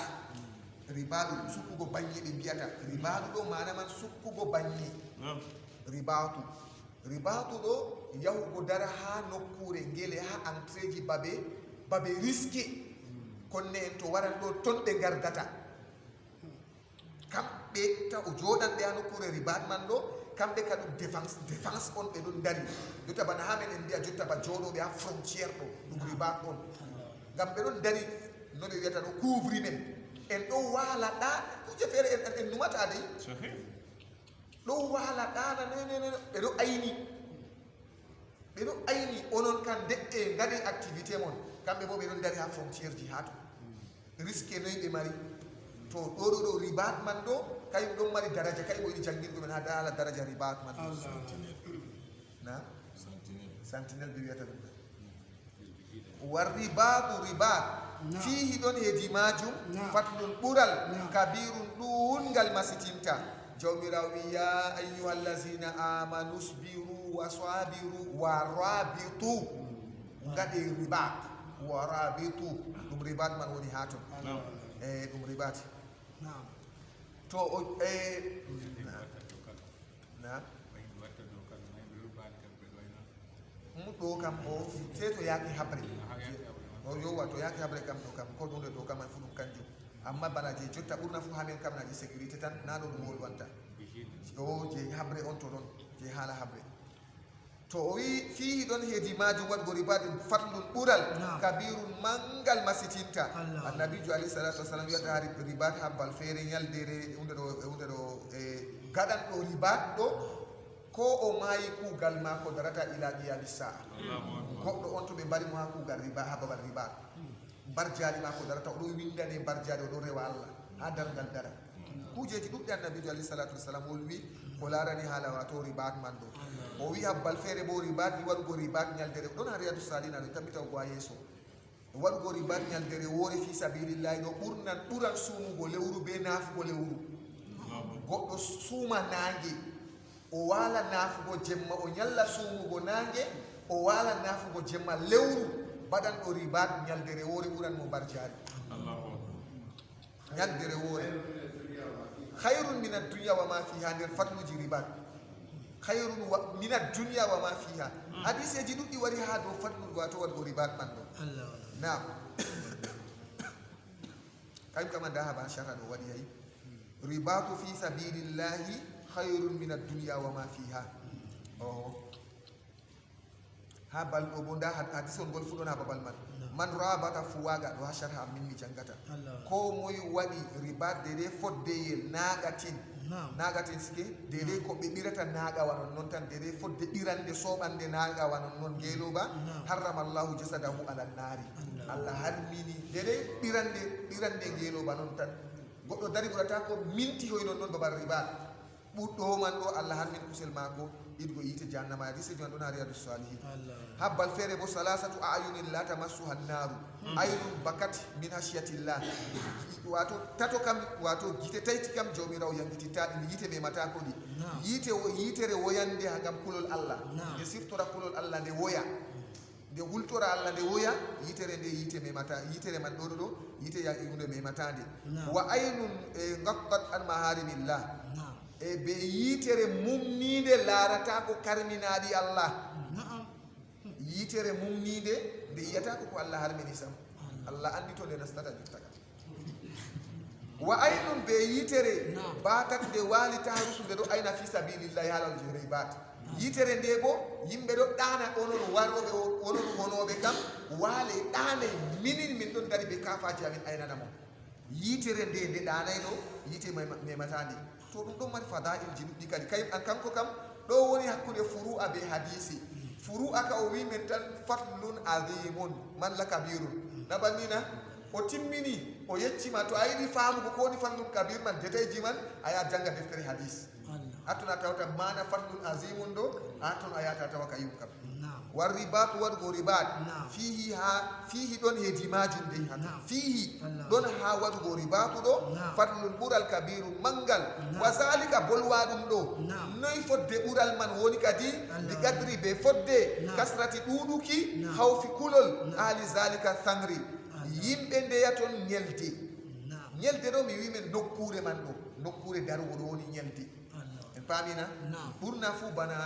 ribaɗu sukkugo baŋŋe ɓe mbiyata ribaɗu ɗo mana man sukkugo baŋŋe ribatu ɗo yahugo dara ha nokkure ngele ha entré ji babe risque konne en to waran ɗo ton ɓe gardata kamɓe ta o joɗanɓe ha nokkure ribat man ɗo kamɓe ka ɗum défense on ɓe ɗon dari jotta bana ha men en mbiya jotta ba joɗoɓe ha frontiére ɗo ɗum ribat on ngam ɓe ɗon dari no ɓe wiyata ɗo couvri men en ɗo waala ɗa kuje feere en numata dey ɗo waala ɗana nenene ɓe ɗo ayni onon kan deƴƴe ngadi activité mon kamɓe bo ɓe ɗon dari ha frontiére ji ha to risque noyi ɓe mari to ɗo ribat man ɗo kayum ɗon mari daraja kay ɓoyiɗi jangguirɗo men ha dala daraja ribat man na sentinelle ɓe wiyata ɗum war ribatu ribat fihi ɗon heedi majum fatlun ɓural kabirun ɗungal masitinta jawmirawo wi ya ayyuha allazina amanu sbiru wa sabiru wa rabitu gaɗe ribat wa rabitu ɗum ribat man woni ha ton e ɗum ribat to ɗo kam o se to yaaki habre o yowa to yaaki habre kam ɗo kam ko ɗumde ɗo kam man fu ɗum kanjum amma bana je jotta ɓurna fu hamen kam naji sécurité tan na ɗo ɗum wolwanta o je habre on to ɗon je haala habre to o wi fihi ɗon heedi majum waɗgo ribade fatlum ɓural kabirun mangal masitinta annabijo alayhi salatu wasalam wiyata ha ribat ha bal feere ñaldere hunde ɗo e gaɗanɗo ribat ɗo ko o maayi kuugal ma ko darata ila qiyami saa goɗɗo on to ɓe mbarimo ha kuugal riba ha babal ribat barjaɗi ma ko darata oɗo windane barjaɗi oɗo rewa allah ha dargal dara kujeji ɗuɗɗe annabijo alayhi salatu wassalam wol wi ko larani haala wato ribat man ɗo o wi habbal feere bo ribat i waɗugo ribat ñaldere ɗon ha riyadu salina ɗo tabbita o go ha yeeso waɗugo ribat ñaldere woore fi sabilillahi ɗo ɓuran sumugo lewru be naafugo lewru goɗɗo suuma nangue o wala naafugo jemma o ñalla sumugo nangue o wala naafugo jemma lewru baɗanɗo ribat ñaldere woore ɓuranmo barjaari ñaldere woore hayrun min addunia wa ma fiha nder fatluji ribat khayrun min ad-dunya wa ma fiha hadise ji duddi wari ha do fadlu wato wadgo ribat man do na'am kay kama dahaba shaka do wadi hay ribatu fi sabilillahi khayrun min ad-dunya wa ma fiha ha bal do bonda hadison gol fu don ha babal man rabata fu waga do ha sharha min mi jangata ko moy wadi ribat de fodde yel nagatin ske dede ko be birata naga wanon non tan dede fodde birande sobande naga wanon non geloba harrama Allah jasadahu ala nari Allah harmini dede birande geloba non tan goddo dari burata ko minti hoynon non babal ribat buddo man do Allah harmin kusel mako idgo yite jahannama ya dise jondon riyadus salihin habbal fere bo salasatu ayunin la tamassuha an-nar ayun bakat min hashiyatillah wato tato kam wato gite tayti kam jomiraw yangiti taadi yite be mata ko di yitere woyande hagam kulol Allah de siftora kulol Allah de woya de hultora Allah de woya yitere de yite me mata yitere man do yite ya hunde me matande wa aynun ngaqqat an maharimillah e be yitere mumnide larata ko karminaadi Allah yitere mumnide de yata ko Allah harmini sam Allah andi to le nastata jittaka wa aynun be yitere batat de wali tahrusu de do ayna fi sabilillah halal jiribat yitere de bo yimbe do dana onon warrobe onon honobe kam wale dana min don dari be kafaji amin ayna namo yitere de danay do yite me matandi to dum do mari fada'il jinudi kadi kay an kanko kam do woni hakkude furu'a be hadisi furu'a ka o wi men tan fatlun azimun man la kabirun nabandina o timmini o yeccima to ayidi faamugo ko woni fatlun kabir man detayji man aya janga deftere hadis atuna tawta mana fatlun azimun do atun ayata tawa kayum kam والرباط والغربات فيه دون هديماجون دي فيه دون ها والغربات دو فضل البور الكبير منغل وذلك بلوادم دو نوي فد بورال من وني كدي بقدر بفد كسرة دودوكي خوف كلل اهل ذلك ثمري يمبه ndeyton nyelde do mi wi men nokkure man do nokkure darugo do woni nyelde en pamina burna fu bana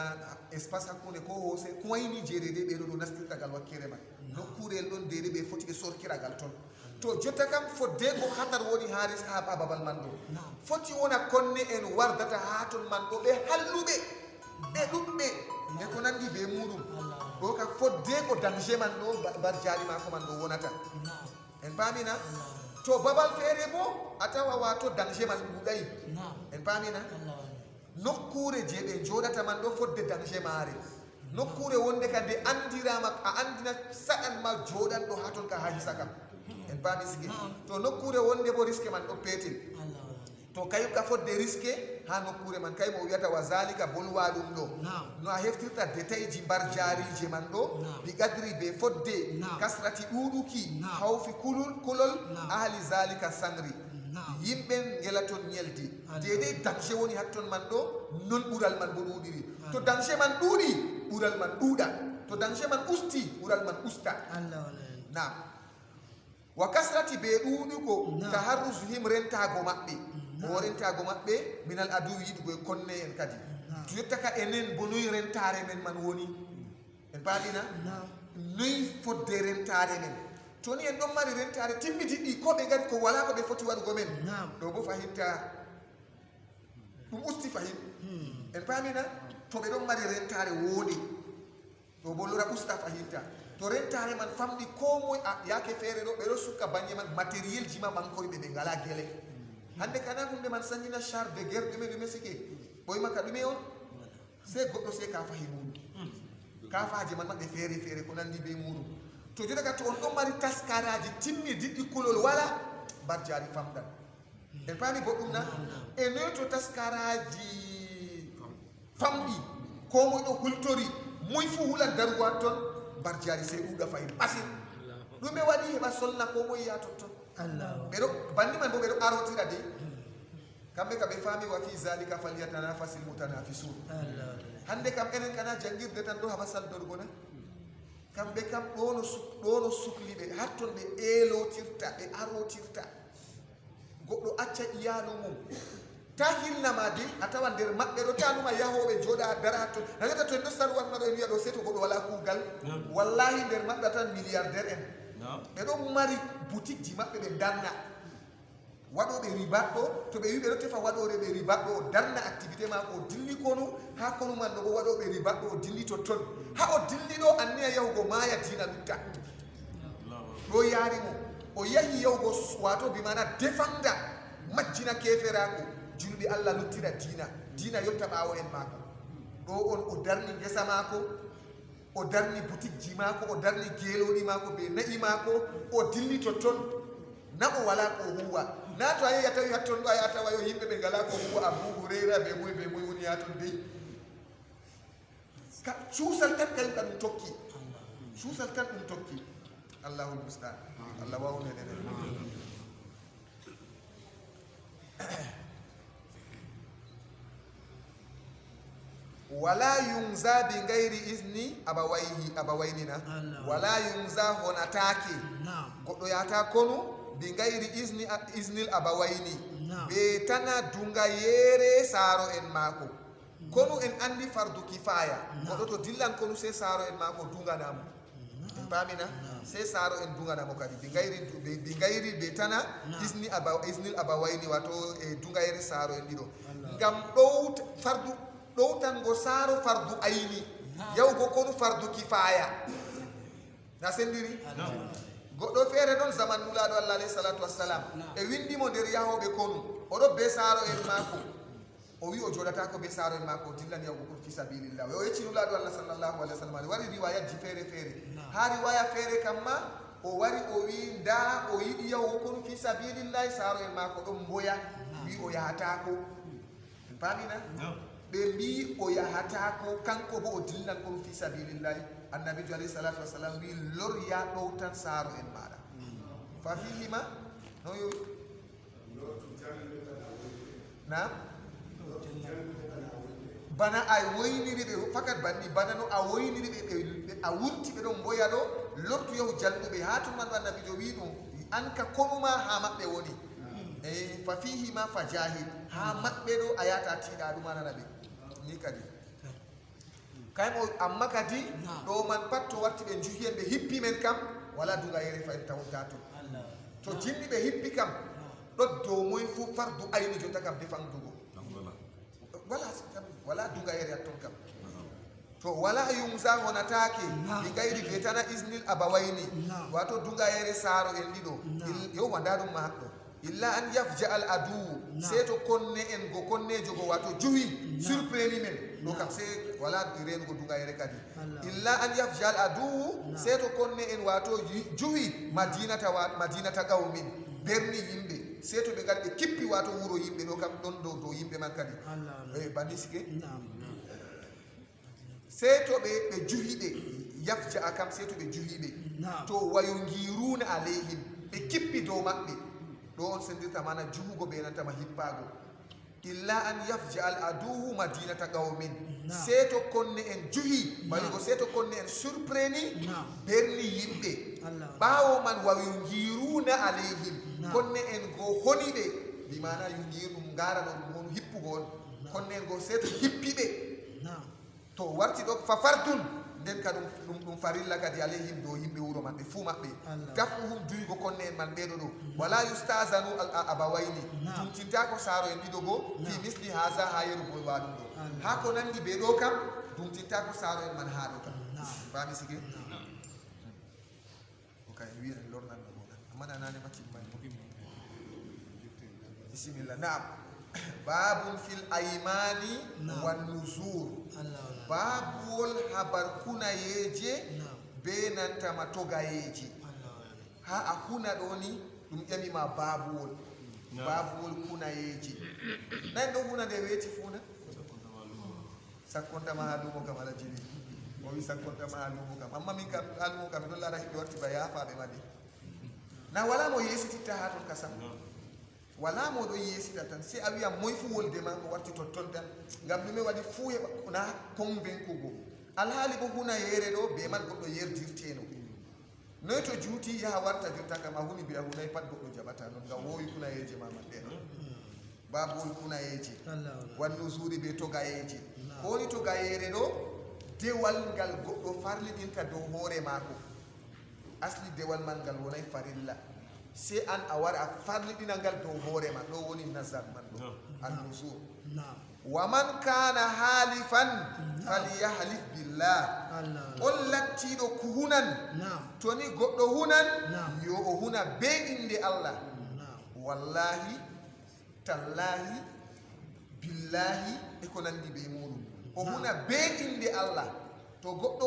espace hakkunde ko hose ko wayni jerede be do nastirta gal wakkere man nokkurel don dede be foti be sorkira gal ton to jotta kam fodde ko khatar woni haris ha babal man do foti wona konne en wardata haton man do be hallube be dubbe e ko nandi be mudum do ka fodde ko danger man do bar jari ma ko man do wonata en pamina to babal fere bo atawa wato danger man dudai en pamina nokkure je be jodata man do fodde danger mare nokkure wonde kande andirama a andina sadan ma jodan do haton ka haji sakam en pami sigi to nokkure wonde bo risque man do petel to kayu ka fodde risque ha nokkure man kay mo wiata wazalika bolwadum do no a heftirta detayji bar jarije man do bi gadri be fodde kasrati duduki hawfi kulol ahli zalika sangri yimben gelaton nyeldi dede danger woni hatton man do non bural man bo dudiri to danger man dudi bural man duda to danger man usti bural man usta na wa kasrati be dudu ko taharruzuhim rentago mabbe o rentago mabbe minal adu yidugo konne en kadi to yottaka enen bonoy rentare men man woni en paadina noy fodde rentare men toni en don mari rentare timmiti di ko be gadi ko wala ko be foti wadugo men do bo fahinta dum usti fahim en pamina to be don mari rentare wodi do bo lura usta fahinta to rentare man famdi ko moy yake fere do be do sukka banye man materiel jima banko be ngala gele hande kana hunde man sanjina char de guerre de me sike boy maka dume on se goddo se ka fahimu ka faaje man mabbe fere ko nandi be muru to jota ka to on don mari taskaraji timmi diddi kulol wala bar jari famdan e pami boddum na e no to taskaraji famdi ko mo do hultori muy fu hulan darugo ton bar jari se uga fay basi dume wadi heba solna ko mo ya totton Allah bedo bandi man bo bedo arotira de kambe ka be fami wa fi zalika falyatanafasil mutanafisun Allah hande kam enen kana jangirde tan do haba sal dorgo na kambe kam dono suklibe hatton be elotirta be arotirta goddo acca iyalu mum ta hilnama di a tawan nder maɓɓe ɗo tanuma yahoɓe jooɗa dara hatto nagata to en ɗo sarwanmaɗo en wiya ɗo sei to goɗɗo wala kuugal wallahi nder maɓɓe a tan milliardaire en ɓe ɗon mari boutique ji maɓɓe ɓe darna waɗoɓe ribaɗɗo to ɓe wi ɓe ɗo tefa waɗoɓe ribaɗɗo o darna activité mako o dilli konu ha konu man ɗo bo waɗoɓe ribaɗɗo o dilli totton ha o dilli ɗo anniya yahugo maya dina lutta ɗo yarimo o yahi yahugo wato bimana defanda majjina keferako julɓe Allah luttira dina yotta ɓawo en mako ɗo on o darni ngesa mako o darni boutique ji mako o darni geloɗi mako be na'i mako o dilli totton na o wala ko huwa na to a yehi a tawi hatton ɗo a yaha tawa yo yimɓe ɓe ngala ko huwa Abu Hurayra be moy woni ha ton dey cuusal tan kañum ka ɗum tokki cuusal tan ɗum tokki Allahul mustaan Allah wawnenene wala yunza bi gayri isni abawaynina wala yunza honatake goɗɗo yahata konu bi gayri isnil abawayni ɓe tana dunga yeere saaro en maako konu en andi fardu kifaya goɗɗo to dillan konu sei saaro en maako dunganamo en pamina sei saaro en dunganamo kadi bi gayri ɓe tana isnil abawayni wato e dunga yeere saaro en ɗiɗo ngam ɗowtango saaro fardu ayni yahugo konu fardu kifaya na sendiri goɗɗo feere ɗon zaman nulaɗo Allah alayhi salatu wassalam e windimo nder yahoɓe konu oɗo be saaro en maako o wi o joɗatako be saaro en maako o dillan yahugo kon fi sabilillah o yecci nulaɗo Allah sallllahu alayhi wa sallam aɗa wari riwayatji feere feere ha riwaya feere kamma o wari o wi nda o yiɗi yahugo kon fi sabilillahi saaro en maako ɗon mboya wi o yahatako en pamina ɓe mbi o yahatako kanko bo o dillan kon fi sabilillahi annabijo alayhi salatu wassalam wi lor ya ɗow tan saaro en maɗa fa fihima no yo na bana a woyniri ɓe fakat banni bana no a woyniri ɓe a wurti ɓe ɗon mboya ɗo lortu yahu jalɗuɓe ha tuman ɗo annabijo wi ɗum an ka konuma ha maɓɓe woni e fa fihima fa jahid ha maɓɓe ɗo a yata tiiɗa ɗumanana ɓe ni kadi kaymo amma kadi ɗo man pat to warti ɓe juhi en ɓe hippi men kam wala duga yere fa en tawta to jinni ɓe hippi kam ɗo dow moye fu fardu ayni jotta kam defandugo wala duga yere hatton kam to wala yumsa honatake ɗi gayri betana isnil abawayni wato duga yere saaro en ɗiɗo yowma nda ɗum ma haɗɗo illa an yafja al adu sei to konne en go konnejo go wato juhi surpreni men ɗo kam sei wala renugo duga yere kadi illa an yafja al adu sei to konne en wato juhi madinata qawmin berni yimɓe sei to ɓe gari ɓe kippi wato wuro yimɓe ɗo kam ɗon dow yimɓe man kadi bandi sike sei to ɓe juhiɓe yafja a kam sei to ɓe juhiɓe to wayongiruna alayhim ɓe kippi dow maɓɓe ɗo on sendirta mana juhugo ɓe nantama hippago illa an yafja al aduhu madinata qawmin sei to konne en juhi mayugo sei to konne en surpreni berni yimɓe ɓawo man wa yungiruna alayhim konne en go honiɓe bimana yungir ɗum garano ɗum won hippugo on konne en go sei to hippiɓe to warti ɗo fa fardun nden ka ɗum farilla kadi alayhim dow yimɓe wuro maɓɓe fuu maɓɓe dafuhum duygo konne en man ɓeɗo ɗo wala yustasanu abawayni dumtintako saaro en ɗiɗo go fi misli haza ha yerugol waɗum ɗo ha ko nandi ɓe ɗo kam dumtintako saaro en man ha ɗo kam fami sigi okay wiyen lornanno goɗa amma nanane matimman bisimillah naam babun fil aymani wan nuzur babuwol habar kunayeje be nantama togayeje ha a kuna ɗo ni ɗum ƴamima babuwol kunayeje nan ɗo huna nde weeti funa sakkontama ha lumo kam ala jini o wi sakkontama ha lumo kam amma min kam ha lumo kam ɗon lara himɓe warti ba yafaɓe madi na wala mo yesititta ha ton kasam wala mo ɗo yesita tan si a wiya moy fu wolde ma ko warti totton tan ngam ɗume waɗi fuu heɓa na convaincugo alhaali bo huna yeere ɗo be man goɗɗo yerdirteno noy to juuti yaha warta dirta kam a huni mbiya hunay pat goɗɗo jaɓata noon ngam wowi huna yeeje ma man ɗeɗo babul kunayeje wanno zuri be togayeje ko woni togayere ɗo dewal ngal goɗɗo farliɗinta dow hoore maako asli dewal man ngal wonay farilla se an a wara a farliɗina ngal dow hoore ma ɗo woni nasar man ɗo annusur wa man kana halifan falyahlif billah on lattiɗo ko hunan to ni goɗɗo hunan yo o huna be inde Allah wallahi tallahi billahi e ko nandi be muɗum o huna be inde Allah to goɗɗo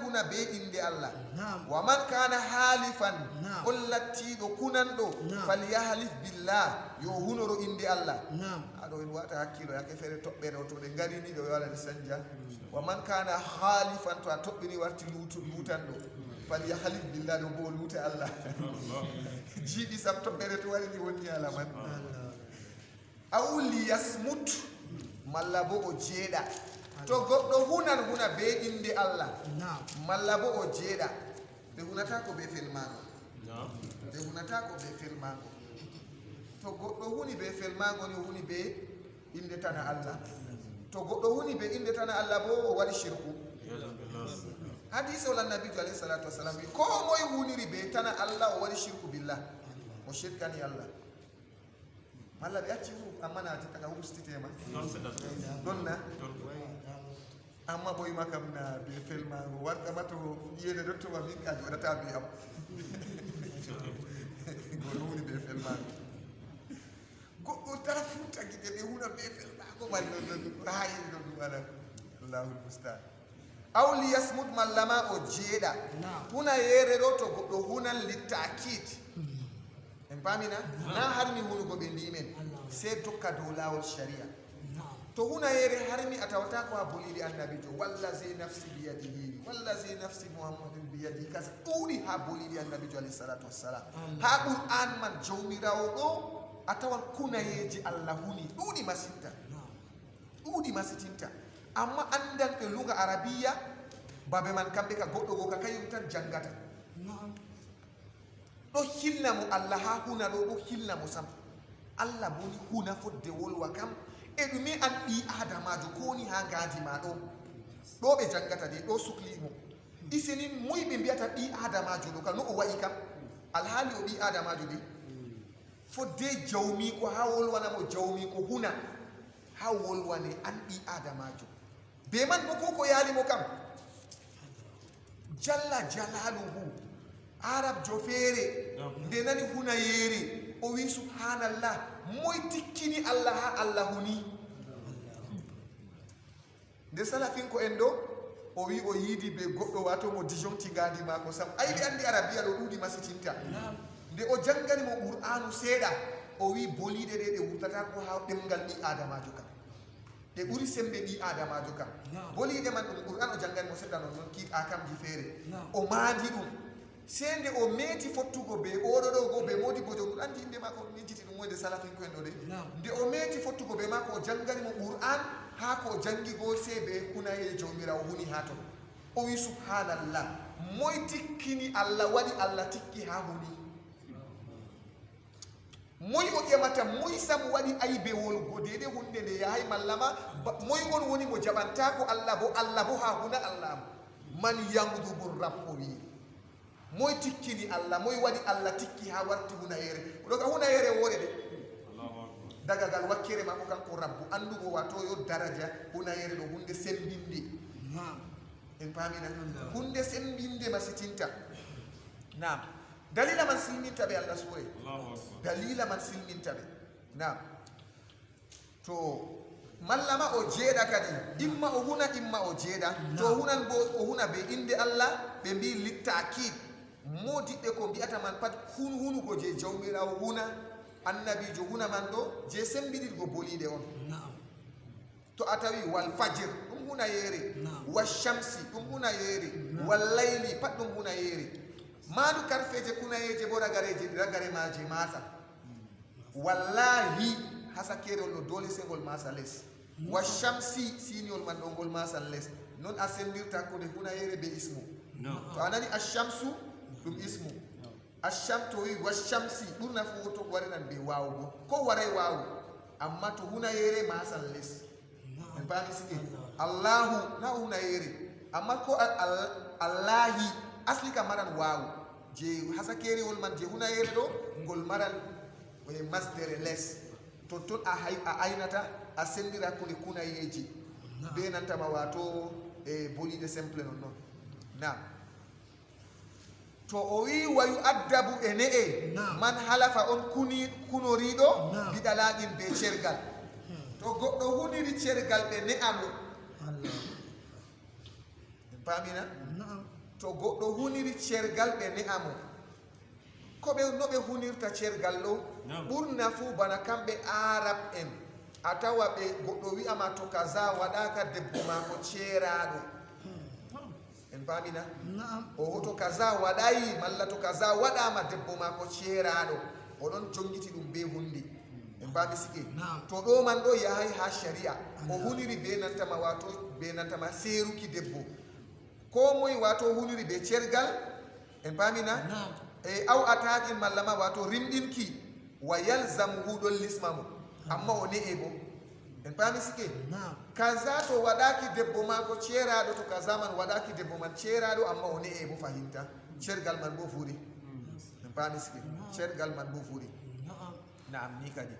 huna be inde Allah wa man kana halifan on lattiɗo kunanɗo falyahlif billah yo hunoro inde Allah aɗo en wata hakkilo yake feere toɓɓere o to ɗe garini ɓe waɗani sanja wa man kana halifan to a toɓɓini warti lutanɗo falyahlif billah ɗo bo luuta Allah jiiɗi sam toɓɓere to waɗini wonni ala man aw liyasmut malla bo o jeeɗa to goɗɗo huna be inde Allah malla bo o jeeɗa ɓe hunata ko ɓe felmago ɓe hunata ko ɓe felmago to goɗɗo huni be felmago ni o huni be inde tana Allah to goɗɗo huni be inde tana Allah bo o waɗi shirku hadise wala nabijo alayhi salatu wassalam wi ko moye huniri be tana Allah o waɗi shirku billah o shirkani Allah malla ɓe acci amma naati taka hustitema ɗonna amma ɓoyma kam na be felmago waɗɗama to yiyede dottoma min ka joɗata be am goɗo woni be felmago goɗɗo tara fuutagiɗe ɓe huna be felmago malla hayi ɗo ɗum waɗa allahul mustaan aw liyasmut mallama o jeeɗa huna yeere ɗo to goɗɗo hunan littakid en pamina na harmi hunugo ɓe ndimen se tokka dow lawol sharia to huna yeere harmi a tawata ko ha boliɗi annabijo wallazi nafsi biyadihi wallazi nafsi muhammadin biyadihi kasi ɗuuɗi ha boliɗi annabijo alayhi salatu wassalam ha qur'an man jawmirawo ɗo a tawan kunayeji Allah huni ɗuuɗi masitinta amma andan ɓe luga arabiya babe man kamɓe ka goɗɗo go ka kañum tan jangata ɗo hilna mo Allah ha huna ɗo ɗo hilna mo sam Allah boni huna fodde wolwa kam e ɗumi an ɓi adamajo ko woni ha gadi ma ɗo ɓe jangata de ɗo suklimo iseni moy ɓe mbiyata ɓi adamajo ɗo kam no o wayi kam alhaali o ɓi adamajo de fodde jawmiko ha wolwanamo jawmiko huna ha wolwane an ɓi adamajo be man bo koko yaalimo kam jalla jalaluhu arab jo feere nde nani huna yeere o wi subhanallah moy tikkini Allah ha Allah huni nde salafinko en ɗo o wi o yiidi be goɗɗo wato mo disjoncti gadi mako sam ayɓe andi arabiya ɗo ɗuuɗi masitinta nde o jangani mo qur'anu seeɗa o wi boliɗe ɗe ɗe wurtata ko ha ɗemgal ɓi adamajo kam ɗe ɓuri sembe ɓi adamajo kam boliɗe man ɗum qur'an o jangani mo seeɗa non noon kiit akamji feere o maandi ɗum sende o meeti fottugo be oɗo ɗo go be modi bojo ɗum andi inde mako min jiti ɗum wonde salafinko en ɗo de nde o meeti fottugo be mako o jangani mo qur'an ha ko jangi go se be kunaye jawmirawo huni ha ton o wi subhanallah moy tikkini Allah waɗi Allah tikki ha huni moy o ƴemata moy sam waɗi aybewol go dede hunde nde yahay mallama moy on woni mo jaɓanta ko Allah bo ha huna Allah man yangdubu rabbo wi moy tikkini Allah moy waɗi Allah tikki ha warti hunayere ɗo ka hunayere woore de dagagal wakkere makko kanko rabbu andugo wato yo daraja hunayere ɗo hunde sembinde en paamina hunde sembinde masitinta nam dalila man silminta ɓe Allah suure dalila man silminta ɓe nam to mallama o jeeɗa kadi imma o huna imma o jeeɗa to hunan bo o huna be inde Allah ɓe mbi littakid modiɓɓe ko mbiyata man pat hunugo je jawmirawo huna annabijo huna man ɗo je sembiɗiɗgo boliɗe on to a tawi wal fajir ɗum huna yeere wa shamsi ɗum huna yeere wal layli pat ɗum huna yeere maɗu karfeje kunayeje bo ragare maje masa wallahi hasakerol ɗo dole sengol masa less wa shamsi siniol man ɗo ngol masa less non a sendirta kode hunayere be ismu to a nani ashamsu ɗum ismu asham to wi wa shamsi ɓurna fu to warinan be wawugo ko waray wawu amma to hunayere masan les en paami sike allahu na hunayere amma ko allahi asli ka maran waawu je hasakerewol man je hunayere ɗo ngol maran masdere les ton a aynata a sendira kone kunayeji be nantama wato boliɗe simple non na to o wi wayu addabu e ne'e man halafa on kunoriɗo biɗalaɗin be cergal to goɗɗo huniri cergal ɓe ne'amo pamina to goɗɗo huniri cergal ɓe ne'amo koɓe no ɓe hunirta cergal ɗo ɓurna fuu bana kamɓe arab en a tawa ɓe goɗɗo wi'ama to kaza waɗaka debbo mako ceeraɗo en pamina o hoto kaza waɗayi malla to kaza waɗama debbo mako ceeraɗo oɗon jongiti ɗum be hunde en pami sike to ɗo man ɗo yahay ha sharia o huniri be nantama wato be nantama seeruki debbo ko moye wato huniri be cergal en pamina aw ataqin malla ma wato rimɗinki wa yalzamu huɗon lismamo amma o ne'e bo en paami sike kaza to waɗaki debbo mako ceeraɗo to kaza man waɗaki debbo man ceeraɗo amma o ne'e bo fahimta cergal man bo fuuri en paami sike cergal man bo fuuri naam ni kadi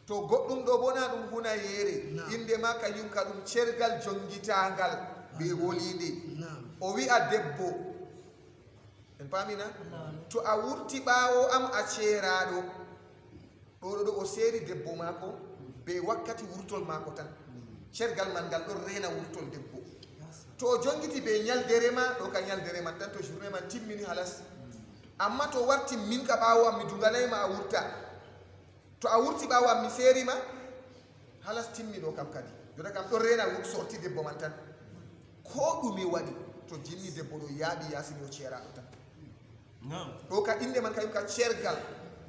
to goɗɗum ɗo bona ɗum hunayere inde ma kañum ka ɗum cergal jongitangal be wolide o wi'a debbo en paamina to a wurti ɓaawo am a ceeraɗo ɗo o seeri debbo maako be wakkati wurtol maako tan cergal man ngal ɗon reena wurtol debbo to o jongiti be ñaldere ma ɗo ka ñaldere man tan to journée man timmini halas amma to warti min ka ɓaawo am mi duganayma a wurta to a wurti ɓaawo am mi seerima halas timmi ɗo kam kadi jota kam ɗon reena sorti debbo man tan ko ɗume waɗi to jinni debbo ɗo yaaɓi yasini o ceeraɗo tan ɗo ka inde man kayum ka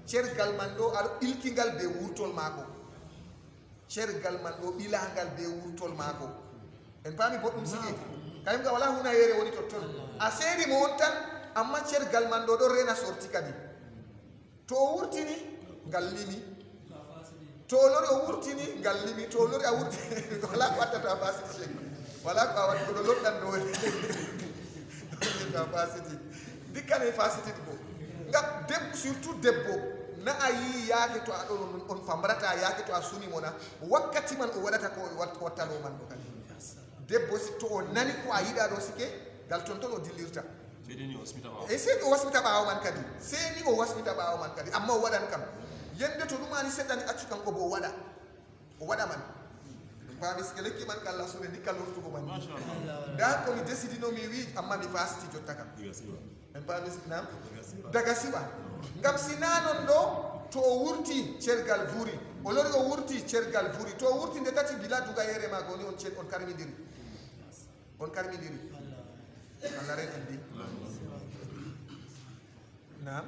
cergal man ɗo aɗo ilkingal be wurtol maako cergal man ɗo ɓilangal be wurtol maako en paami boɗɗum sigi kayum ka wala hunayere woni totton a seedi mo on tan amma cergal man ɗo ɗon rena sorti kadi to o wurtini ngal limi to o lori o wurtini ngal limi to o lori a wurtini wala ko wattata a fasiti cek wala ko a waɗi koɗo loɗɗan ɗo woni a fasiti dikkane fasitide bo ngam debbo surtout debbo na a yi yaake to a ɗon on famrata yaake to a sunimo na wakkati man o waɗata ko wattano man ɗo kadi debbo si to o nani ko a yiɗa ɗo sike ngal ton ton o dillirta e seni o wasmita ɓaawo man kadi seni o wasmita ɓaawo man kadi amma o waɗan kam yende to ɗumani seɗɗani accu kanko bo o waɗa man mbami sike lekki man ka Allah sune ndikka lortugo man nda komi décidino mi wi amma mi fasiti jotta kam en mbami nam daga siɓa ngam sina non ɗo to o wurti cergal vuri o lori o wurti cergal vuri to o wurti nde tati bila duga yere ma goni on karmidiri Allah ren andi nam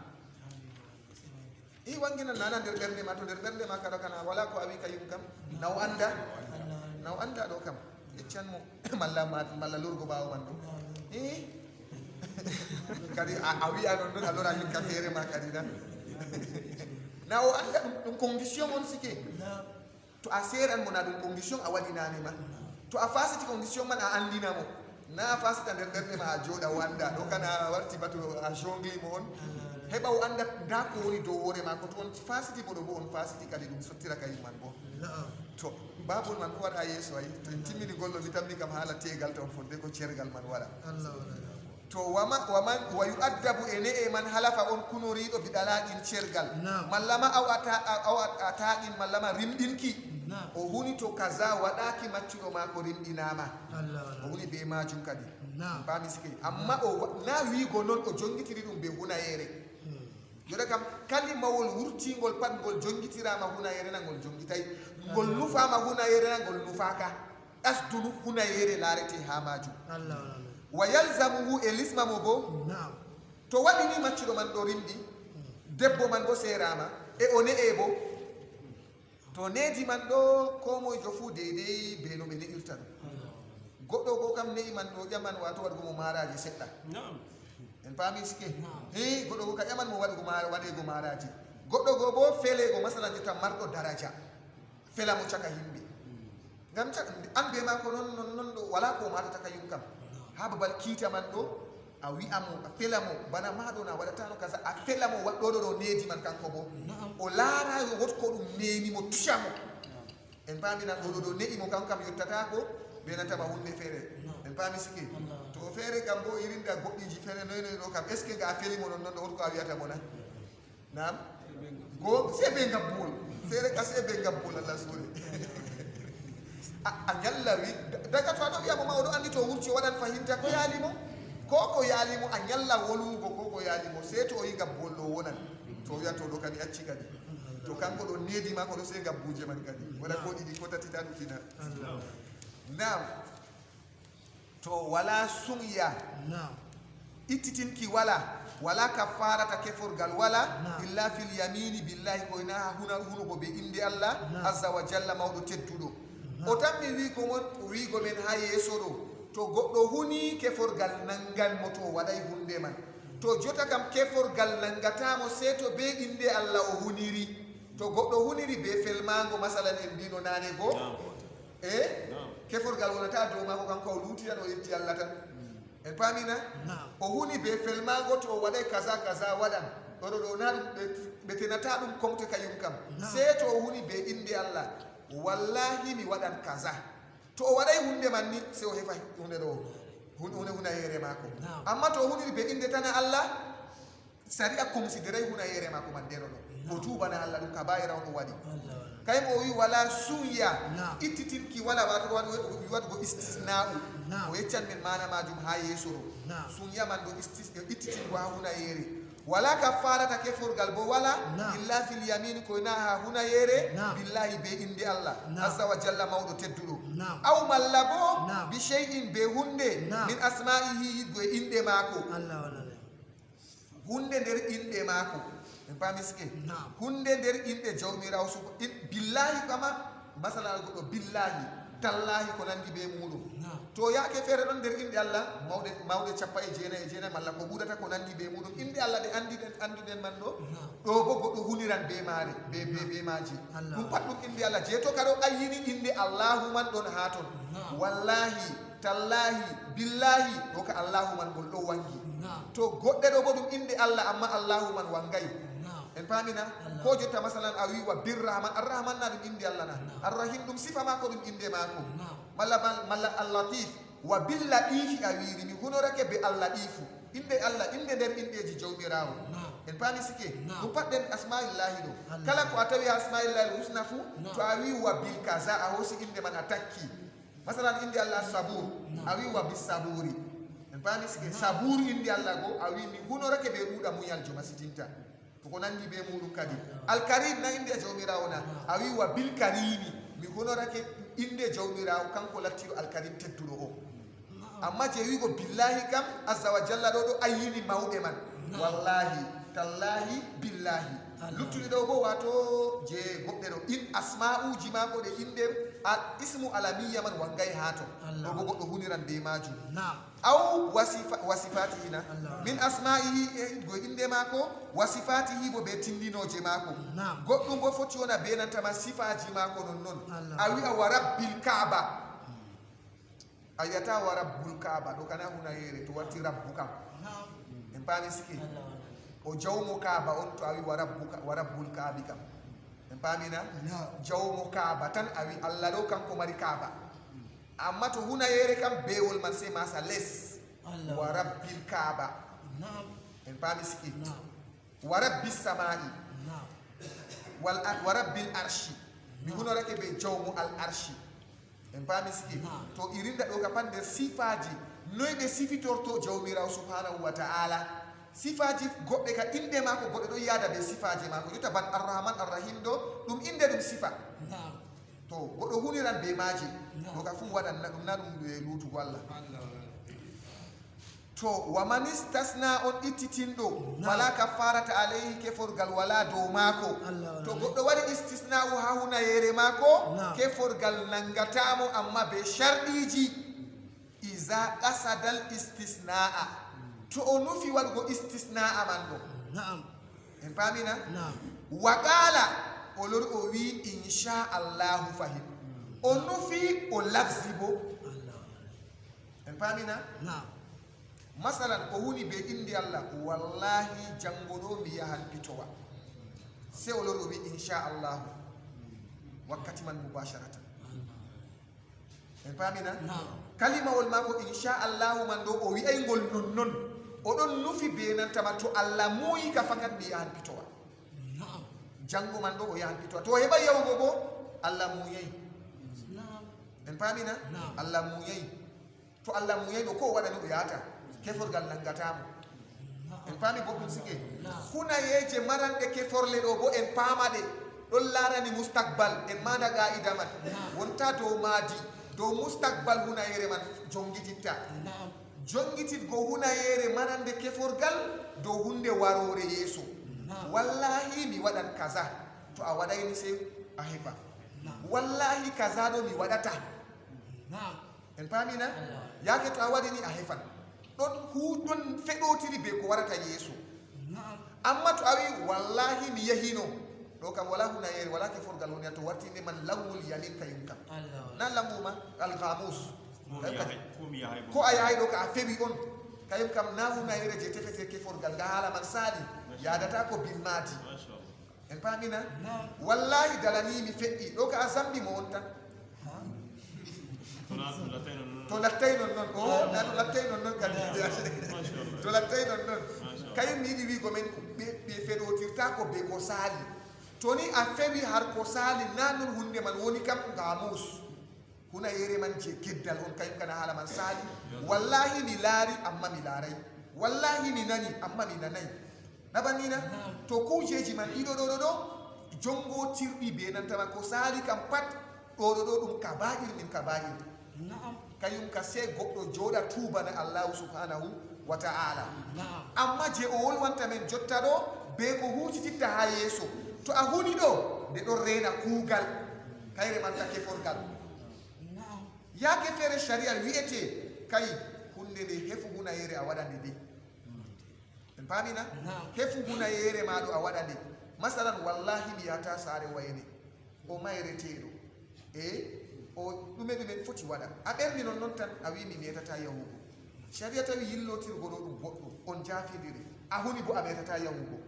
i wangina nana nder ɓernde ma to nder ɓernde ma kaɗa kana wala ko a wi kayum kam naw anda ɗo kam yeccanmo malla lorgo ɓawo man ɗo i kadi a wiya ɗon ɗon a lora hikka feere ma kadi na na o anda ɗum condition on sike to a seeran mo na ɗum condition a waɗinani ma to a fasiti condition man a andinamo na a fasita nder ɓernde ma a jooɗa o anda ɗo kana warti bato a jongle mo on heɓa o anda nda ko woni dow hoore ma ko to on fasiti boɗo bo on fasiti kadi ɗum sottira ka yimman bo to babol man ɗo waɗa yeeso ay to en timmini gollo mi tammi kam haala tegal taw fonde ko cergal man waɗa to wa yu'addabu e ne'e man halafa on kunoriɗo biɗalaɗin cergal mallama aw a taɗin mallama rimɗinki o huni to kaza waɗaki maccuɗo ma ko rimɗinama o huni be majum kadi pami sike amma o na wigo noon o jongitiri ɗum be hunayere joɗa kam kalimawol wurtingol pat ngol jongitirama hunayere na ngol jongitay ngol nufama hunayere na ngol nufaka asdunu hunayere larete ha majum wa yalzamuhu e lismamo bo to waɗini maccuɗo man ɗo rimɗi debbo man bo serama e o ne'e bo to needi man ɗo ko moyjo fuu deydey be no ɓe ne'irta ɗum goɗɗo go kam ne'i man ɗo ƴaman wato waɗugo mo maraji seɗɗa en paami sike goɗɗo go ka ƴaman mo waɗugo waɗego maraji goɗɗo go bo felego masalan jotta marɗo daraja fela mo caka himɓe ngam an be mako non ɗo wala ko matata ka yum kam ha babal kiita man ɗo a wi'amo a felamo bana maɗo na waɗatano kaza a felamo waɗɗoɗo ɗo needi man kanko bo o laara wotko ɗum nenimo tucamo en paamina ɗo ne'imo kanko kam yettatako ɓe nantama hunde feere en paami sike to feere kam bo irinda goɗɗiji feere noynoy ɗo kam est ce que nga felimo non ɗo wotko a wiyata mona nam go se ɓe ngabbuwol feere ka se ɓe ngabbuwol allah suure a ñalla wi daga to aɗo wiyamo ma oɗo andi to wurti o waɗan fahinta ko yaalimo ko yaalimo a ñalla wolugo ko yaalimo se to o yi ngabbuwol ɗo wonan to wiya to ɗo kadi acci kadi to kanko ɗo needima ko ɗo se ngabbuje man kadi waɗa ko ɗiɗi ko tati ta ɗutina nam to wala sunya ittitinki wala kafarata keforgal wala illa fil yamini billahi koyna ha hunugo be inde allah azza wa jalla mawɗo tedduɗo o tan mi wi ko mon wiigo men ha yeeso ɗo to goɗɗo huni keforgal nanganmo to waɗay hunde man to jota kam keforgal nangatamo se to be inde allah o huniri to goɗɗo huniri be felmago masalan en mbino nane goo keforgal wonata dow mako kanko o luuti tan o yetti allah tan en paamina o huni be felmago to o waɗay kaza waɗan ɗoɗo na ɗum ɓe tenata ɗum komte kayum kam se to o huni be inde allah wallahi mi waɗan kaza to o waɗay hunde man ni se o hefa hunde ɗo hunayere mako amma to o huniri be inde tana allah sari a considéré hunayere mako man ndeno ɗo o tubana allah ɗum ka bayira on o waɗi kayim o wi wala sunya ittitinki wala waɗugo istisna'u o yeccan men mana majum ha yeeso ɗo sunya man ɗo ittitingo ha hunayere wala kafarata keforgal bo wala illa fil yamin koyna ha hunayere billahi be inde allah azza wa jalla mawɗo tedduɗo aw malla bo bi shay'in be hunde min asma'ihi go inde mako hunde nder inde mako en pamiske hunde nder inde jawmirawo suba billahi kama masala goɗɗo billahi tallahi ko nandi be muɗum to yaake feere ɗon nder inde allah mawɗe 99 malla ko ɓurata ko nandi be muɗum inde allah ɗe anduɗen man ɗo bo goɗɗo huniran be maare be maji ɗum pat ɗum inde allah jeeto kaɗo ayyini inde allahu man ɗon ha ton wallahi tallahi billahi ɗo ka allahu man gol ɗo wangi to goɗɗe ɗo bo ɗum inde allah amma allahu man wangay en paamina ko jotta masalan a wi wa birrahman arrahman na ɗum inde allah na arrahim ɗum sifa mako ɗum inde mako malla allatif wa billatifi a wiri mi hunorake be allatifu inde allah inde nder indeji jawmirawo en paami sike ɗum pat ɗen asmaillahi ɗo kala ko a tawi asmaillahi husna fu to a wi wa bil kaza a hoosi inde man a takki masalan inde allah sabour a wi wa bis saburi en paami sike sabour inde allah go a wi mi hunorake be ɗuuɗa muñal joma sitinta ko nandi be muɗum kadi alkarim na inde jawmirawo na a wi wa bil karimi mi honorake inde jawmirawo kanko lattiɗo alkarim tedduɗo o amma je wigo billahi kam azza wa jalla ɗo ayyini mawɗe man wallahi tallahi billahi luttuɗe ɗo bo wato je goɓɓe ɗo in asma'uji mako ɗe inde ismu alamiya man wangay ha to ɗo bo goɗɗo huniran be majum aw wasifatihi na min asma'ihi go inde mako wasifatihi bo be tindinoje mako goɗɗum bo foti wona be nantama sifaji mako non a wi'a wa rabbil kaaba a wiyata wa rabbul kaaba ɗo kana hunayere to warti rabbu kam en paami siki o jawmo kaaba on to a wi wa rabbul kaabi kam en paamina jawmo kaaba tan a wi allah ɗo kanko mari kaaba amma to hunayere kam bewol man se masa les wa rabbil kaaba en paami siki wa rabbis samai wa rabbil arshi mi hunorake be jawmo al arshi en paami siki to irinda ɗo ka pat nder sifaji noy ɓe sifitorto jawmirawo subhanahu wa ta'ala sifaji goɗɗe ka inde mako goɗɗe ɗon yaada be sifaji mako jotta ban arrahman arrahim ɗo ɗum inde ɗum sifa to goɗɗo huniran be maji ɗo ka fuu waɗan ɗum na ɗum lutugo allah to waman istasna on ittitinɗo wala kafarata alayhi keforgal wala dow maako to goɗɗo waɗi istisna'u ha hunayere maako keforgal nangatamo amma be sharɗiji iza qasadal istisna'a to o nufi waɗugo istisna'a man ɗo en paamina wa qala o lori o wi inchallahu fahim o nufi o lafzi bo en paamina masalan o woni be indi Allah wallahi jangoɗo mi yahan pitowa se o lori o wi inchallahu wakkati man mubasharatan en paamina kalimawol mako inchallahu man ɗo o wi'aygol nonnon oɗon nufi be nantama to Allah muuyi ka fakat mi yahan pitowa jango man ɗo o yahan pitowa to o heɓa yahugo bo Allah muuyayi en paamina Allah muuyayi to Allah muuyayi ɗo ko o waɗani o yahata keforgal nangatamo en paami boɗɗum sike hunayeje maranɗe keforle ɗo bo en paamaɗe ɗon larani mustakbal en manda qa'ida man wonta dow maadi dow mustakbal hunayere man jongititta jongititgo hunayere marande keforgal dow hunde warore yeeso wallahi mi waɗan kaza to a waɗayni sey a heɓa wallahi kaza ɗo mi waɗata en paamina yaake to a waɗini a hefan ɗon feɗotiri be ko warata yeeso amma to a wi wallahi mi yahino ɗo kam wala hunayere wala keforgal woni to wartinde man lawmul yamin kayum kam nan lamuma algamus ko a yahay ɗo ka a fewi on kayum kam na hunayere je tefete keforgal nga haala man saali yadata ko bilmadi en paamina wallahi dalani mi feƴƴi ɗo ka a zambi mo on tan to lattay non noon o na to lattay non noon kadi to lattay non noon kayum mi yiɗi wigo men ɓe feɗotirta ko be ko saali to ni a fewi har ko saali na non hunde man woni kam gamus huna yere man je geddal on kayum kana haala man saali wallahi mi laari amma mi laaray wallahi mi nani amma mi nanay nabanina to kujeji man ɗiɗo ɗo jongotirɗi be nantama ko saali kam pat ɗo ɗum kaba'ir min kaba'ir kayum ka se goɗɗo jooɗa tubana allahu subhanahu wa ta'ala amma je o wolwanta men jotta ɗo be ko hucititta ha yeeso to a huni ɗo nde ɗon reena kuugal kayre man ta keforgal yaake feere sharia wi'ete kay hunde nde hefu hunayere a waɗa nde de en paamina hefu hunayere maɗo a waɗa nde masalan wallahi mi yahata saare wayne o mayreteɗo o ɗume foti waɗa a ɓerni non noon tan a wi mi metata yahugo sharia tawi yillotirgo ɗo ɗum boɗɗum on jaafidiri a huni bo a metata yahugo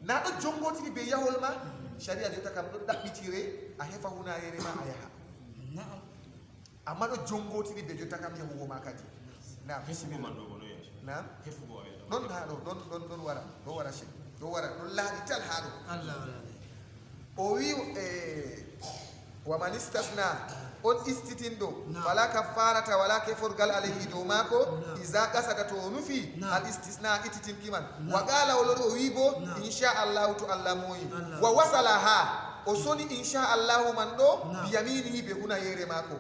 na ɗo jongotiri be yahol ma sharia jotta kam ɗo ɗaɓɓitire a hefa hunayere ma a yaha amma ɗo jongotiri be jotta kam yahugo ma kadi nam nam ɗon ha ɗo ɗon wara ɗo wara che ɗo wara ɗon laaɗi tal ha ɗo o wi waman istasna on istitinɗo wala kafarata wala keforgal alayhi dow maako isa gasata to o nufi al istisna ititinkiman wa qala o lori o wi bo inchallahu to allah moyi wa wasala ha o soni inchallahu man ɗo biyaminihi be hunayere maako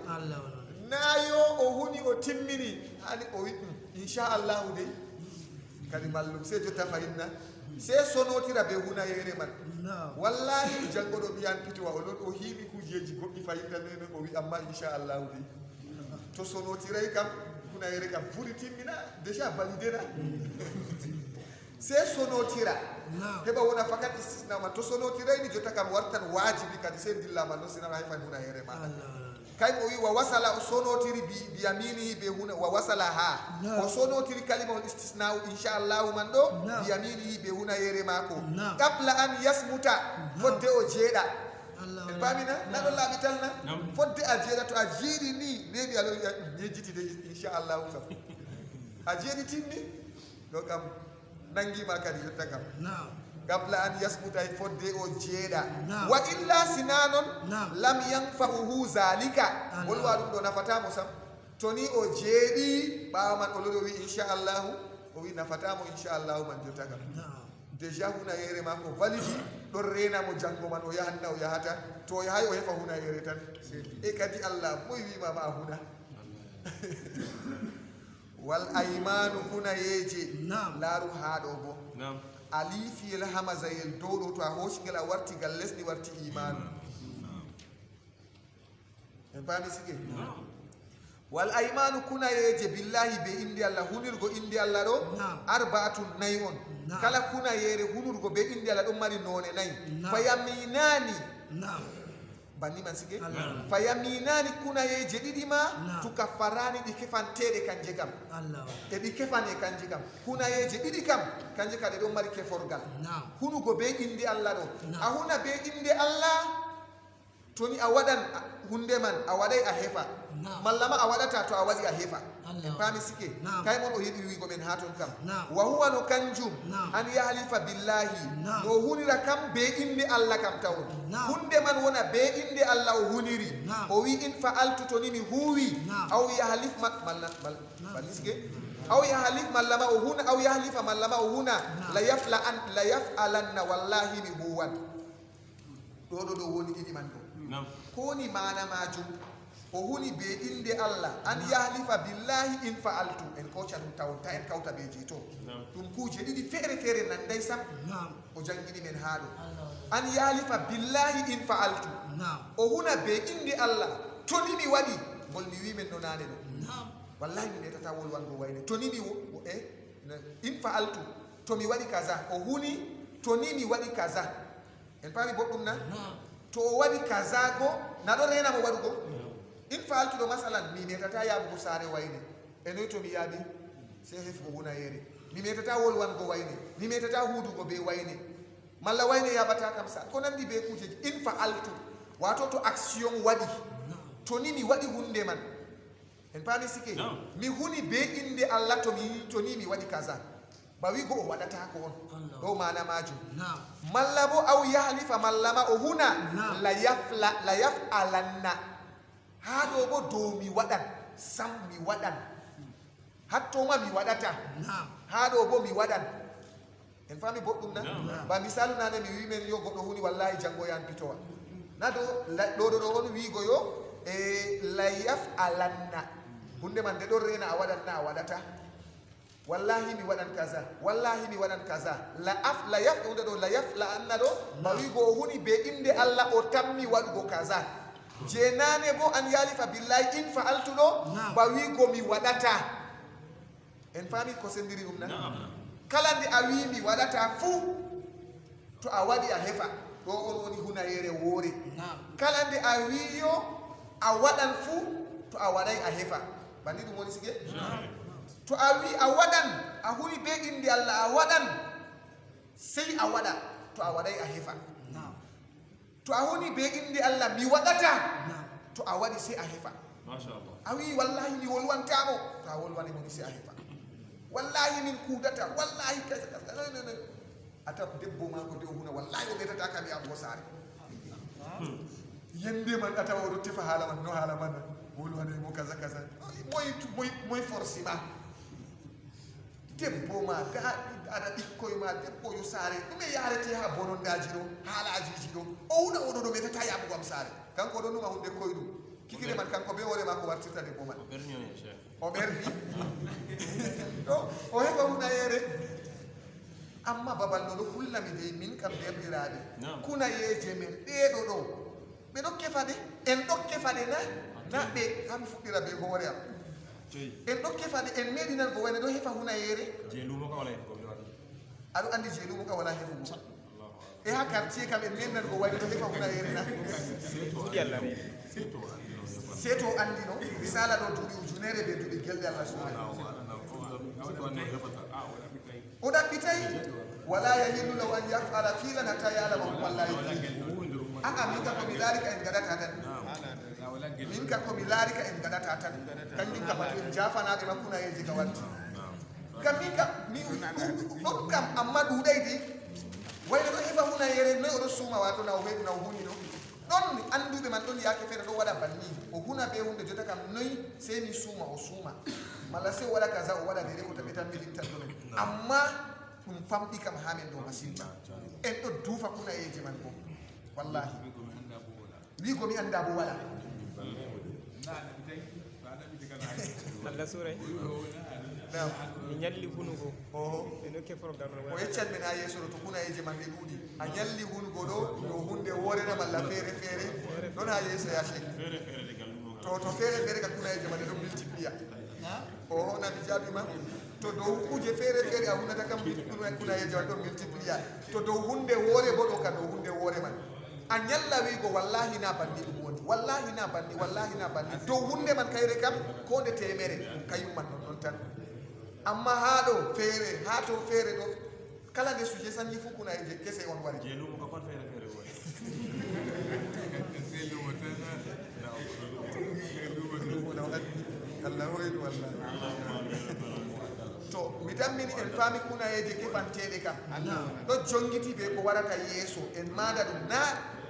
nayo o huni o timmini hani o wi inchallahu dey kadi mallum se jotta fayinna se sonotira be hunayere man wallahi jangoɗo mbiyan pitowa o lon o hiiɓi kujeji goɗɗi fayinta nene o wi amma inchallahu dey to sonotiray kam hunayere kam furi timmina déjà validena se sonotira heɓa wona fakat istisna man to sonotirayni jotta kam wartan wajibi kadi se dillama noon sinana hayfan hunayere maɗa kay o wi wa wasala o sonotiri biyaminihi be huna wa wasala ha o sonotiri kalimawol istisnau inchallahu man ɗo biyaminihi be hunayere maako qabla an yasmuta fodde o jeeɗa en paamina naɗo laaɓi talna fodde a jeeɗa to a jeeɗi ni neɓi alo yejjitide inchallahu kam a jeeɗi timmi ɗo kam nangima kadi jotta kam qabla an yasmuta e fodde o jeeɗa wa illa sina noon lam yanfa'uhu zalika wolwa ɗum ɗo nafatamo sam to ni o jeeɗi ɓawa man o lori o wi inchallahu o wi nafatamo inchallahu man jotta kam déjà hunayere ma ko validi ɗon renamo janggo man o yahanna o yahata to o yahay o hefa hunayere tan e kadi allah moy wimama a huna wal aymanu hunayeje laaru ha ɗo bo alifiyel hamasayel dow ɗo to a hoosingel a wartigal lesɗi warti imanu en paami sige wal aymanu kunayeje billahi be indi allah hunirgo indi allah ɗo arbaatun nayi on kala kunayere hunurgo be indi allah ɗon mari none nayi fa yaminani Naam. banni man sige Allah. fa yaminani kuna yeje ɗiɗi ma Naam. tukaffarani ɗi kefanteɗe kanje kam Allah. e ɗi kefane kanje kam kuna yeje ɗiɗi kam kanje ka ɗe ɗon mari keforgal Naam. hunugo be inde Allah ɗo Naam. a huna be inde Allah toni a waɗan hunde man a waɗay a hefa Naam. malla ma a waɗata to a waɗi a hefa Allah. en paami sike Naam. kay mon o yiɗi wigo men ha ton kam Naam. wa huwa no kanjum Naam. an yahlifa billahi Naam. no hunira kam be inde Allah kam tawon Naam. hunde man wona be inde Allah o huniri Naam. o wi in fa'altu to ni mi huwi Naam. aw yahlif balli sike aw yahlif mallama o huna aw yahlifa mallama o huna la yaf'alanna wallahi mi huwan ɗo woni ɗiɗi man ɗo ko ni mana majum o huni be inde Allah an yahlifa billahi in fa'altu en koca ɗum tawonta en kawta be jeeto ɗum kuje ɗiɗi feere feere nanday sam Naam. o jangini men ha ɗo Allah. an yahlifa billahi in fa'altu Naam. o huna be inde Allah to ni mi waɗi ngol mi wimen no nane ɗo Naam. wallahi mi metata wolwango wayne to ni mi in fa'altu to mi waɗi kaza o huni to ni mi waɗi kaza en paami boɗɗum na Naam. to o waɗi kaza go na ɗo rena mo waɗugo in fa'altu ɗo masalan mi metata yaɓugo saare wayne e noy to mi yaaɓi sey hefgo wona yeere mi metata wolwango wayne mi metata huudugo be wayne malla wayne yaɓata kam sa ko nandi be kujeji in fa'altu wato to action waɗi to ni mi waɗi hunde man en paami sike mi huni be inde Allah to ni mi waɗi kaza ba wigo o waɗata ko on ɗo mana majum Naam. malla bo aw yahlifa malla ma o huna Naam. la yaf'alanna ha ɗo bo dow mi waɗan sam mi waɗan hatto ma mi waɗata Naam. ha ɗo bo mi waɗan en fami boɗɗum na Naam. ba misalu nane mi wimen yo goɗɗo huni wallahi janngo yan pitowa na ɗo on wigo yo e la yaf'alanna hunde man nde ɗon rena a waɗan na a waɗata wallahi mi waɗan kaza wallahi mi waɗan kaza la yaf'ude ɗo la yaf'alanna ɗo ba wigo o huni be inde Allah o tammi waɗugo kaza je nane bo an yalifa billahi in fa'altu ɗo ba wigo mi waɗata en fami ko sendiri ɗum na kala nde a wi mi waɗata fuu to a waɗi a hefa ɗo on woni hunayere woore kala nde a wi yo a waɗan fuu to a waɗay a hefa bandi ɗum woni sige to a wi a waɗan a huni be inde Allah a waɗan sey a waɗa to a waɗay a hefa to a huni be inde Allah mi waɗata to a waɗi sey a hefa a wi wallahi mi wolwantamo to a wolwani mo ni sey a hefa wallahi min kuudata wallahi ata debbo ma ko dew huna wallahi o ɓetata kam yaɓugo saare yende man atawa oɗo tefa haala man no haala man wolwanimo kaza kaza moy forci ma debbo ma ga aɗa ɓikkoye ma debbo yo saare ɗume yarete ha bonondaji ɗo haalajiji ɗo o wuna oɗo ɗo ɓetata yaɓugo am saare kanko ɗo numa hunde koye ɗum kikire man kanko be hoore ma ko wartirta debbo man o ɓerni ɗo o heɓa hunayere amma babal ɗo ɗo hullami dey min kam derɗiraɓe kunayeje men ɗeɗo ɗo ɓe ɗo kefaɗe en ɗo kefaɗe na ɓe hami fuɗɗira be hoore am en ɗo kefaɗe en meɗinan ko wayne ɗo hefa hunayere aɗo andi jeelumo ka wala hefugo e ha quartier kam en meɗinan ko wayne ɗo hefa hunayere na seto andi no misala ɗo duuɓi ujunere ɓe duuɓi gelde Allah suure o ɗaɓɓitay wala yahillu law an yaf'ala filan hatta ya'lama wallahi aa min ka komi laari ka en gaɗata tan min ka komi laari ka en gaɗata tan kanjum kam ato en jafanaɓe makkunayeji ka watti kam min ka ɗon kam amma ɗuuɗay de wayno ɗo heɓa hunayere noy oɗo suuma wato naw ɓeyɗu naw huni ɗo ɗon anduɓe man ɗon yaake feere ɗo waɗa banni o huna be hunde jota kam noy sey mi suuma o suuma malla sey o waɗa kaza o waɗa dede ko taɓe tan milintan ɗumen amma ɗum famɗi kam ha men ɗo masinta en ɗo duufa kunayeje man bo wallahi wigo mi anda bo wala Allah suray mi ñalli hunugo ɓe no keforogal o yeccan men ha yeeso ɗo to kunayeje man ɗe ɗuuɗi a ñalli hunugo ɗo yo hunde worena malla feere feere ɗon ha yeeso ya chek to feere feere ka kunayeje man ɗe ɗon multiplia o nami jaabima to dow kuje feere feere a hunata kam kunayeje man ɗon multiplia to dow hunde woore bo ɗo ka dow hunde woore man a ñalla wiigo wallahi na banni ɗum woni wallahi na banni dow hunde man kayre kam ko nde temere kayum man non tan amma haa ɗo feere haa to feere ɗo kala nde sujet sanji fu kuna e kese on wari Allah hoyɗu wallah to mi tammini en faami kunayeje kefanteɗe kam ɗo jongiti ɓe ko warata yeeso en maada ɗum na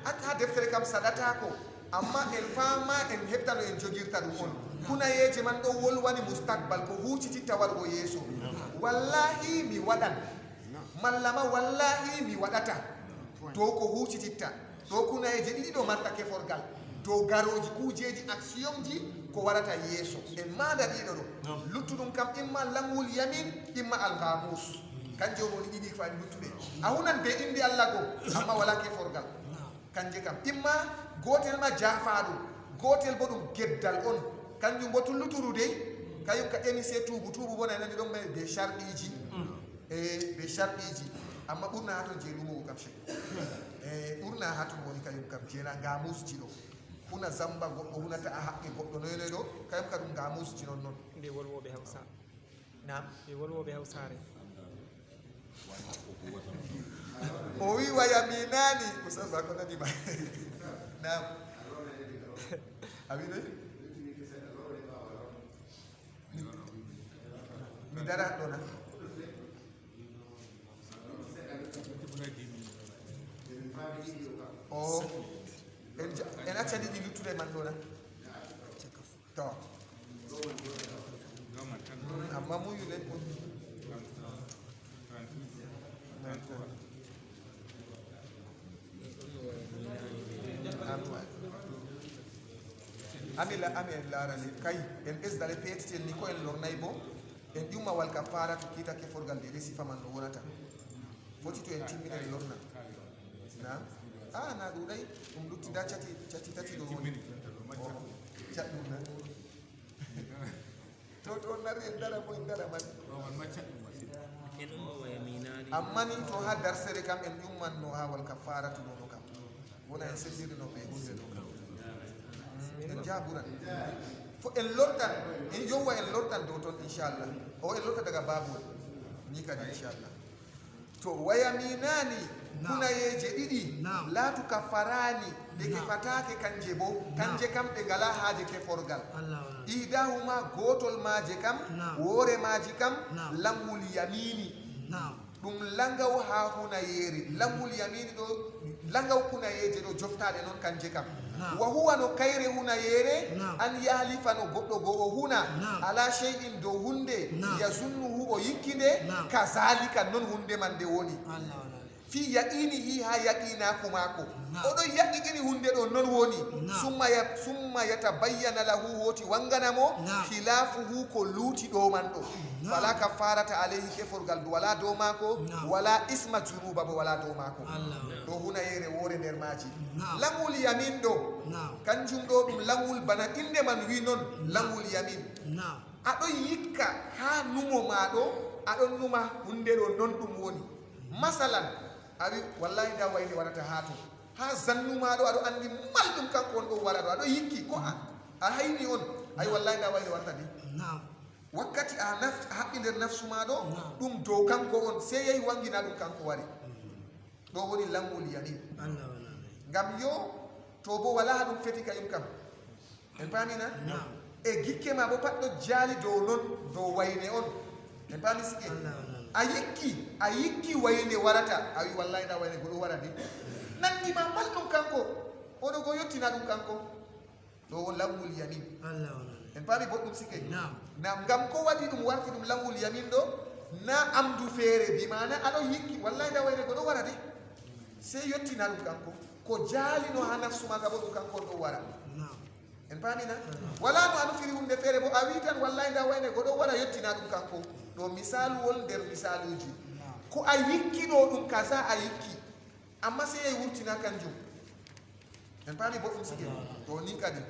ha deftere kam saɗata ko amma en faama en heɓta no en jogirta ɗum on kunayeje man ɗo wolwani mustakbal ko hucititta wargo yeeso wallahi mi waɗan mallama wallahi mi waɗata dow ko hucititta dow kunayeje ɗiɗi ɗo marta keforgal dow garoji kujeji action ji ko warata yeeso en maada ɗiɗo ɗo luttuɗum kam imma langol yamin imma alhamus kanje woni ɗiɗi fa luttuɗe a hunan be inde allah go amma wala keforgal kanje kam imma gotel ma jafaɗum gotel bo ɗum geddal on kanjum bo tulluturu dey kayum ka émise tuubu bo nanani ɗon ɓe be sharɗiji be sharɗiji amma ɓurna ha ton je lumowo kam che ɓurna ha ton woni kayum kam jena gamusji ɗo huna zamba goɗɗo hunata a haqqe goɗɗo noyne ɗo kayum ka ɗum gamusji non noon nde wolwoɓe hawsa nam ɓe wolwoɓe hawsare o wi wayaminani ko sasa ko nanima nam a wi noy mi dara ɗo na o en accani ɗi luttude man ɗo na to amma muyude ami en laarani kay en ɓesdare peetitel ni ko en lornayi bo en ƴumma wal ka faratu kiita keforgal de resifa man no wonata foti to en timmina en lorna nam na ɗuɗay ɗum luttida cati tati ɗo woni caɗɗum na to nari en dara bo en dara man amma ni to ha darsere kam en ƴummanno ha wal ka faratu ɗo no kam wona en sellirino ɓe hunde ɗo kam en jaburan fo en lortan en yowa en lortan dow toon inchallah o en lorta daga babol ni kadi inchallah to wayaminani kunayeje ɗiɗi laatu ka farani ɗe kefatake kanje bo kanje kam ɗe ngala haaje keforgal idahuma gotol maje kam woore maji kam langol yamini ɗum langaw ha hunayere langol yamini ɗo langaw kunayeje ɗo joftaɗe noon kanje kam wa huwa no kayre hunayere an yahlifa no goɗɗo go o huna ala shay'in dow hunde yazunnuhu o yikkinde kazalika noon hunde man nde woni fi yaqinihi ha yaqinaku mako oɗo yaqiqini hunde ɗo non woni summa yatabayyana lahu woti wanganamo khilafuhu ko luuti ɗo man ɗo fala kafarata alayhi keforgal wala dow mako wala isma junuba bo wala dow mako ɗo hunayere woore nder maji langol yamin ɗo kanjum ɗo ɗum langol bana inde man wi noon langol yamin aɗo yikka ha numo maɗo aɗon numa hunde ɗo non ɗum woni masalan a wi wallahi nda wayne warata ha to ha zannumaɗo aɗo andi mal ɗum kanko on ɗo wara ɗo aɗo yikki ko a hayni on ayi wallahi nda wayne warata ni wakkati a haɓɓi nder nafsu maɗo ɗum dow kanko on sey yehi wangina ɗum kanko wari ɗo woni langol yamin ngam yo to bo wala ha ɗum feti kayum kam en pamina e gikke ma bo pat ɗo jaali dow non dow wayne on en pami sike a yikki wayne warata a wi wallahi nda wayne goɗo wara ni nandima mal ɗum kanko oɗo go yettina ɗum kanko ɗo won langol yamin en paami boɗɗum sike nam ngam ko waɗi ɗum warti ɗum langol yamin ɗo na amdu feere bi mana aɗo yikki wallahi nda wayne goɗo wara de sey yettina ɗum kanko ko jaalino ha nafsu maga bo ɗum kanko on ɗo wara en paamina wala no a nufiri hunde feere bo a wi tan wallahi nda wayne goɗo wara yettina ɗum kanko ɗo misaluwol nder misaluji ko a yikki ɗo ɗum kaza a yikki amma sey yey wurtina kanjum en paami boɗɗum sike to ni kadi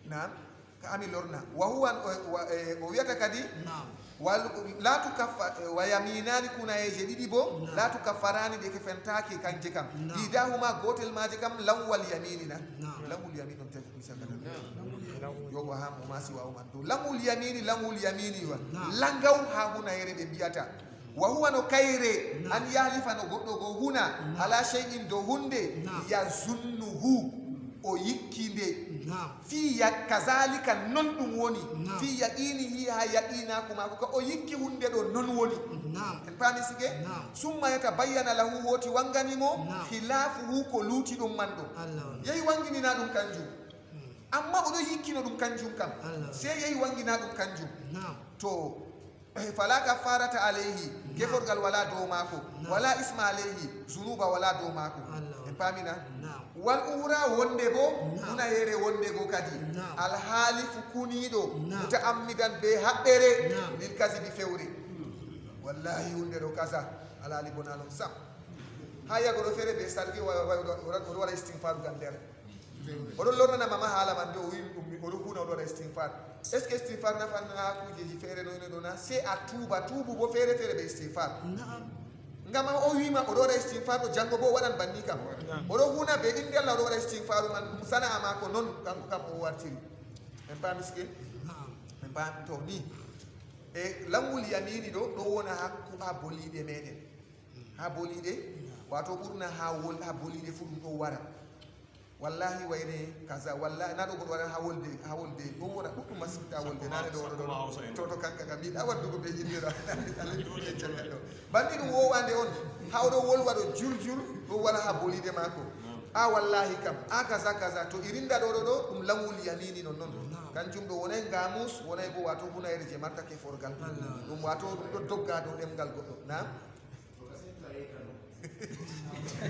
nam ami lorna wa huwa o wiyata kadi la tukaffa wa yaminani kuna yeje ɗiɗi bo la tukaffarani ɗe ke fentaki kanje kam idahuma gotel maje kam lawwal yaminina lawul yamin on tafi sakata yogo ha mo masi wa man do lawul yamini wa langaw ha huna yere be biyata wa huwa no kayre an yahlifa no goddo go huna ala shay'in do hunde yazunnuhu o yikkinde fi ya kazalika non ɗum woni fi yaqinihi ha yaqinaku mako ko o yikki hunde ɗo non woni en paami sige summa yatabayyana lahu woti wanganimo khilafuhu ko luuti ɗum man ɗo yehi wanginina ɗum kanjum amma oɗo yikkino ɗum kanjum kam sey yehi wangina ɗum kanjum to fala kafarata alayhi geforgal wala dow maako wala isma alayhi zunuba wala dow maako en paamina wal ura wonde bo una yere wonde go kadi alhaalifu kuniɗo mutaammidan be haɓɓere min kasibi fewre wallahi hunde ɗo kasa alhaali bonalon sam ha yagoɗo feere ɓe sarki oɗo waɗa istigfaru gam nder oɗon lornana mama haala man de o wi ɗum oɗo kuna oɗo waɗa istigfar est ce que istigfar nafan ha kujeji feere noyne ɗo na se a tuubu bo feere feere ɓe istigfar ngam o wima oɗo waɗa istigfar ɗo janggo bo o waɗan banni kam oɗo huna ɓe inde Allah oɗo waɗa istigfaru man sana a mako noon kanko kam o wartiri en paami ske en paami to ni e lawol yamini ɗo wona ha boliɗe meɗen ha boliɗe wato ɓurna ha boliɗe fu ɗum ɗo wara wallahi wayne kaza wallahi na ɗo goɗo waɗa ha wolde ɗo wona ɗuɗɗum masifta wolde nane ɗo wono ɗo to kanka kam yiɗa waddugo ɓe yinnira alaɗuɗe cellal ɗo banni ɗum wowande on ha oɗo wolwa ɗo jurjur ɗo wara ha bolide maako a wallahi kam a kaza to irinda ɗo ɗum lawol yamini non noon kanjum ɗo wonay gamus wonay bo wato hunayre je martake forgal ɗum wato ɗum ɗo dogga dow ɗemgal goɗɗo na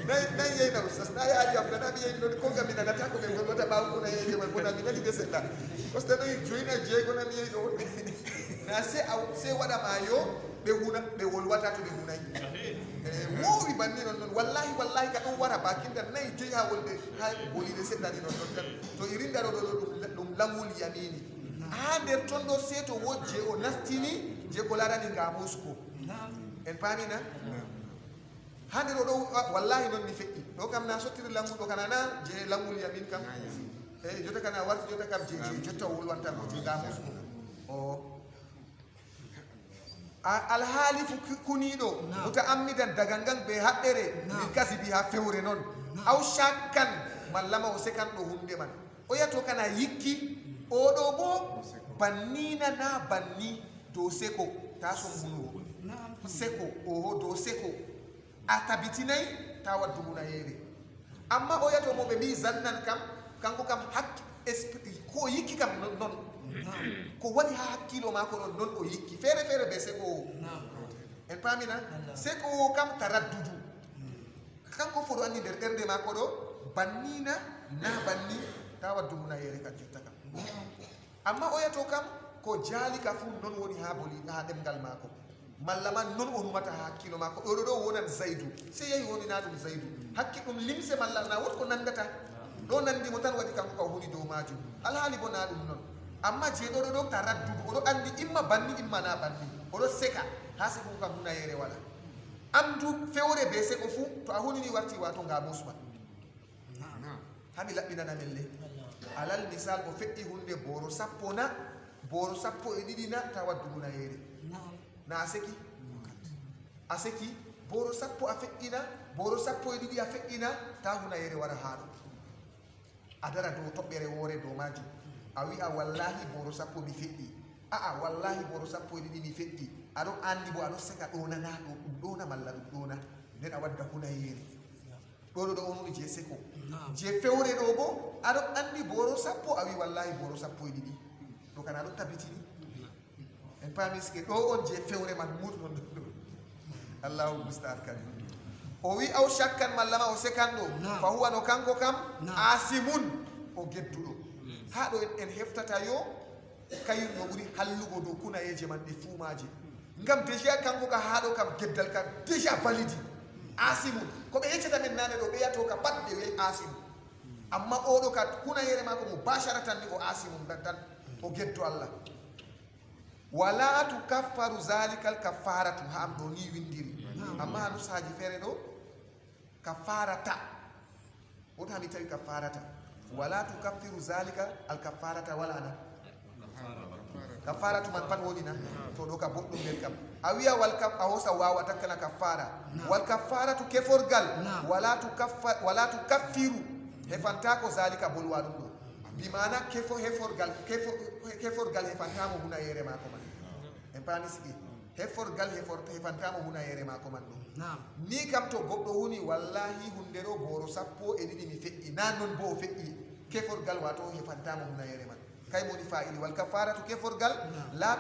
nayi yeyna ustas na yaaji am nana mi yeyi ɗon ko gam mi nanata ko ɓe gollota ɓaw kuna yeeje man bona mi nani de seɗɗa par ce que ɗoyi joyina jeegona mi yeyi ɗo na se waɗama yo ɓe wolwata to ɓe hunayi wowi banni non noon wallahi ka ɗum wara bakinda nayi joyi ha wolde ha bolide seɗɗani non ɗon tan to irinda ɗo ɗum lawol yamini ha nder ton ɗo se to wojje o nastini je ko larani ngamusko en paamina hande ɗo wallahi noon mi feƴƴi ɗo kam na sottiri langu ɗo kana na je langol yamin kam e jota kana warti jota kam je jotta wolwanta ko je gamus o alhaalifu kuniɗo mutaammidan daga ngan ɓe haɓɓere min kasibi ha fewre noon aw shakkan mallama o sekan ɗo hunde man o yato kana yikki oɗo bo bannina na banni dow seko ta sombuno seko oho dow seko a tabitinayi ta waddu hunayere amma o yato mo ɓe mbi zannan kam kanko kam ko yikki kam non ko waɗi ha hakkilo mako ɗon non o yikki feere feere ɓe seko o en paamina seko o kam taraddudu kanko foɗo anndi nder ɓernde mako ɗo bannina na banni ta waddu hunayere kan jotta kam amma o yato kam ko jaali ka fu non woni ha ɗemgal mako malla man non o numata ha hakkilo makko ɗo ɗo wonan zaydu sey yehi wonina ɗum zaydu hakki ɗum limse malla na wot ko nandata ɗo nandimo tan waɗi kanko ka woni dow majum alhaali bo na ɗum noon amma je ɗo taraddudu oɗo andi imma banni imma na banni oɗo seka ha seko kam hunayere waɗa andu fewre be seko fu to a hunini warti wato ngamusma hami laɓɓinana men le alal misal o feƴƴi hunde boro sappo na boro sappo e ɗiɗi na ta waddu hunayere na a seki boro sappo a feƴƴina boro sappo e ɗiɗi a feƴƴina ta hunayere wara haɗo a dara dow toɓɓere woore dow majum a wi'a wallahi boro sappo mi feƴƴi aa wallahi boro sappo e ɗiɗi mi feƴƴi aɗo andi bo aɗo seka ɗonana ɗo ɗum ɗona malla ɗum ɗona nden a wadda hunayere ɗo on woni je seko je fewre ɗo bo aɗo andi boro sappo a wi wallahi boro sappo e ɗiɗi ɗo kana aɗo tabitini en paamiske ɗo on je fewre man mutnon ɗo allahu mustaan kadi o wi aw shakkan mallama o sekan ɗo fa huwa no kanko kam asimun o gedduɗo ha ɗo en heftata yo kayum no ɓuri hallugo dow kunayeje man ɗe fuumaje ngam déjà kanko ka haɗo kam geddal ka déjà validi asimun ko ɓe yeccata men nane ɗo ɓe yato ka pat ɓe wi asimu amma oɗo ka kunayere mako mo basharatan ni o asimum tan o geddo Allah wala tukaffaru zalika al kafaratu ha am do ni windiri amma hanu saji fere do kafarata wota hami tawi kafarata wala tukaffiru zalika al kafarata wala ana kafaratu man pat woni na to do ka boddum nder kam a wiya wal kaf a hosa wawa takkana kafara wal kafaratu keforgal wala tukaffiru hefanta ko zalika bolwa dum do bi mana heforgal hefantamo huna yere mako man en pani sigi heforgal hefantamo huna yere mako man do ni kam to goddo woni wallahi hundero boro sappo e didi mi fe'i nan non bo fe'i keforgal wato hefantamo huna yere man kay moni fa'ili wal kafaratu keforgal la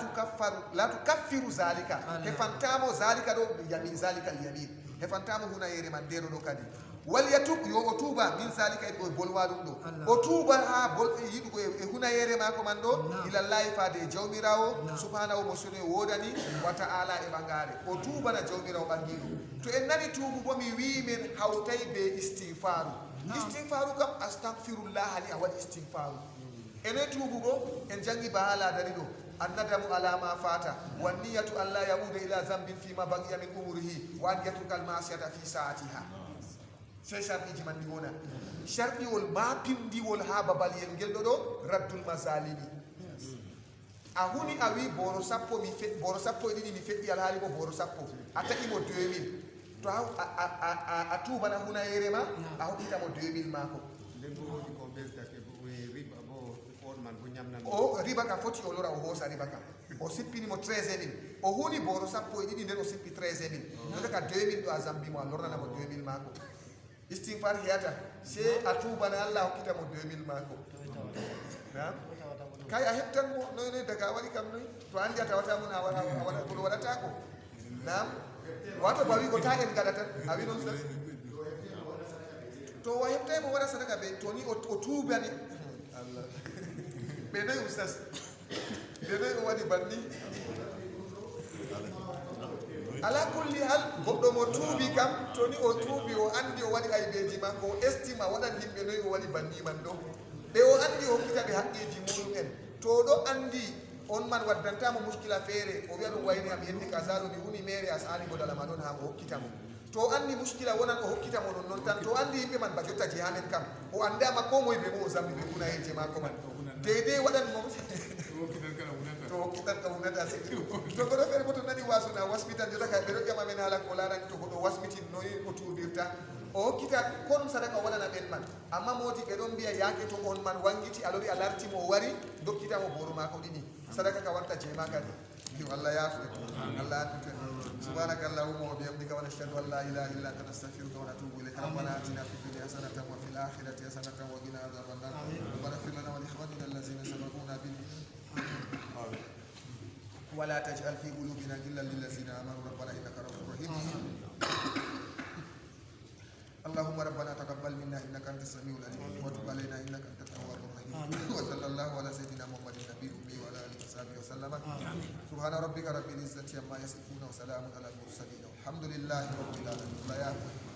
tukaffiru zalika hefantamo zalika do yamin zalika al yamin hefantamo huna yere man dero do kadi wal yatub yo o tuba min zalika e bolwa dum do o tuba ha bol yidu ko e huna yere mako man do ila lahi faade jawmirawo subhanahu mo sunu wodani wa ta'ala e bangare o tuba na jawmirawo bangido to en nani tubu bo mi wi men hawtay be istighfaru kam astaghfirullah li awal istighfaru ene tubu bo en jangi bahala dari do annadamu ala ma fata wan niyatu alla yauda ila zambin fi ma baqiya min umrihi wa an yatrukal ma'siyata fi sa'atiha sai sharɗiji man ɗi wona sharɗiwol ma pindiwol ha babal yel ngel ɗo raddul masalimi a huni a wi boro sappo boro sappo e ɗiɗi mi feƴƴi alhaali bo boro sappo a taƴimo 2000 to a tubana huna yere ma a hokkitamo 2000 mako o riba ka foti o lora o hoosa riba ka o sippinimo 13000 o huni boro sappo e ɗiɗi nden o sippi 13000 node ka 2000 ɗo a zambimo a lornanamo 2000 mako istighfar hiyata se a tubana Allah hokkitamo 2000 mako kay a heptan mo noy daga waɗi kam noy to andi a tawata mun a waɗa koɗo waɗata ko nam wato bawi ko ta en gaɗa tan a wi noon sas to wa heptay mo waɗa sadaka ɓe to ni o tubani Allah ɓe noy ustas ɓe noy o waɗi banni ala kulli hal goɗɗo mo tuubi kam to ni o tuubi o andi o waɗi aybeji makko o estima waɗan yimɓe noyi o waɗi banni man ɗo ɓe o andi o hokkita ɓe haqqeji muɗumen to ɗo andi on man waddantamo muskila feere o wiya ɗum wayni am yendi kasaɗo mi huni mere a sali mo dalama ɗon ha mo hokkitamo to andi muskila wonan o hokkitamo ɗon noon tan to andi yimɓe man ba jottaji ha men kam o andama ko moye ɓe mo o zambi ɓe hunayeje makko man deydey waɗan mo to hokkitan ka hunata sikki to goɗo feere bo to nani wasuna wasmitan jota kay ɓe ɗo ƴama men haala ko larani to goɗo wasmitin noyi o tuubirta o hokkita ko ɗum sadaka waɗana ɓen man amma modi ɓe ɗon mbiya yaake to on man wangiti alori a lartimo o wari dokkitamo boro mako ɗini sadaka ka warta jeema kadi yo Allah yaafu Allah adduta subhanaka allahumma wa bihamdika wa nashhadu an la ilaha illa anta nastaghfiruka wa natubu ilayka rabbana atina fid dunya hasanatan wa fil akhirati hasanatan wa qina adhaban nar rabbana ighfir lana wa li ikhwanina allazina sabaquna bil ولا تجعل في قلوبنا غلا للذين امنوا ربنا انك رؤوف رحيم اللهم ربنا تقبل منا انك انت السميع العليم وتب علينا انك انت التواب الرحيم وصلى الله على سيدنا محمد النبي الامي وعلى اله وصحبه وسلم سبحان ربك رب العزه عما يصفون وسلام على المرسلين والحمد لله رب العالمين.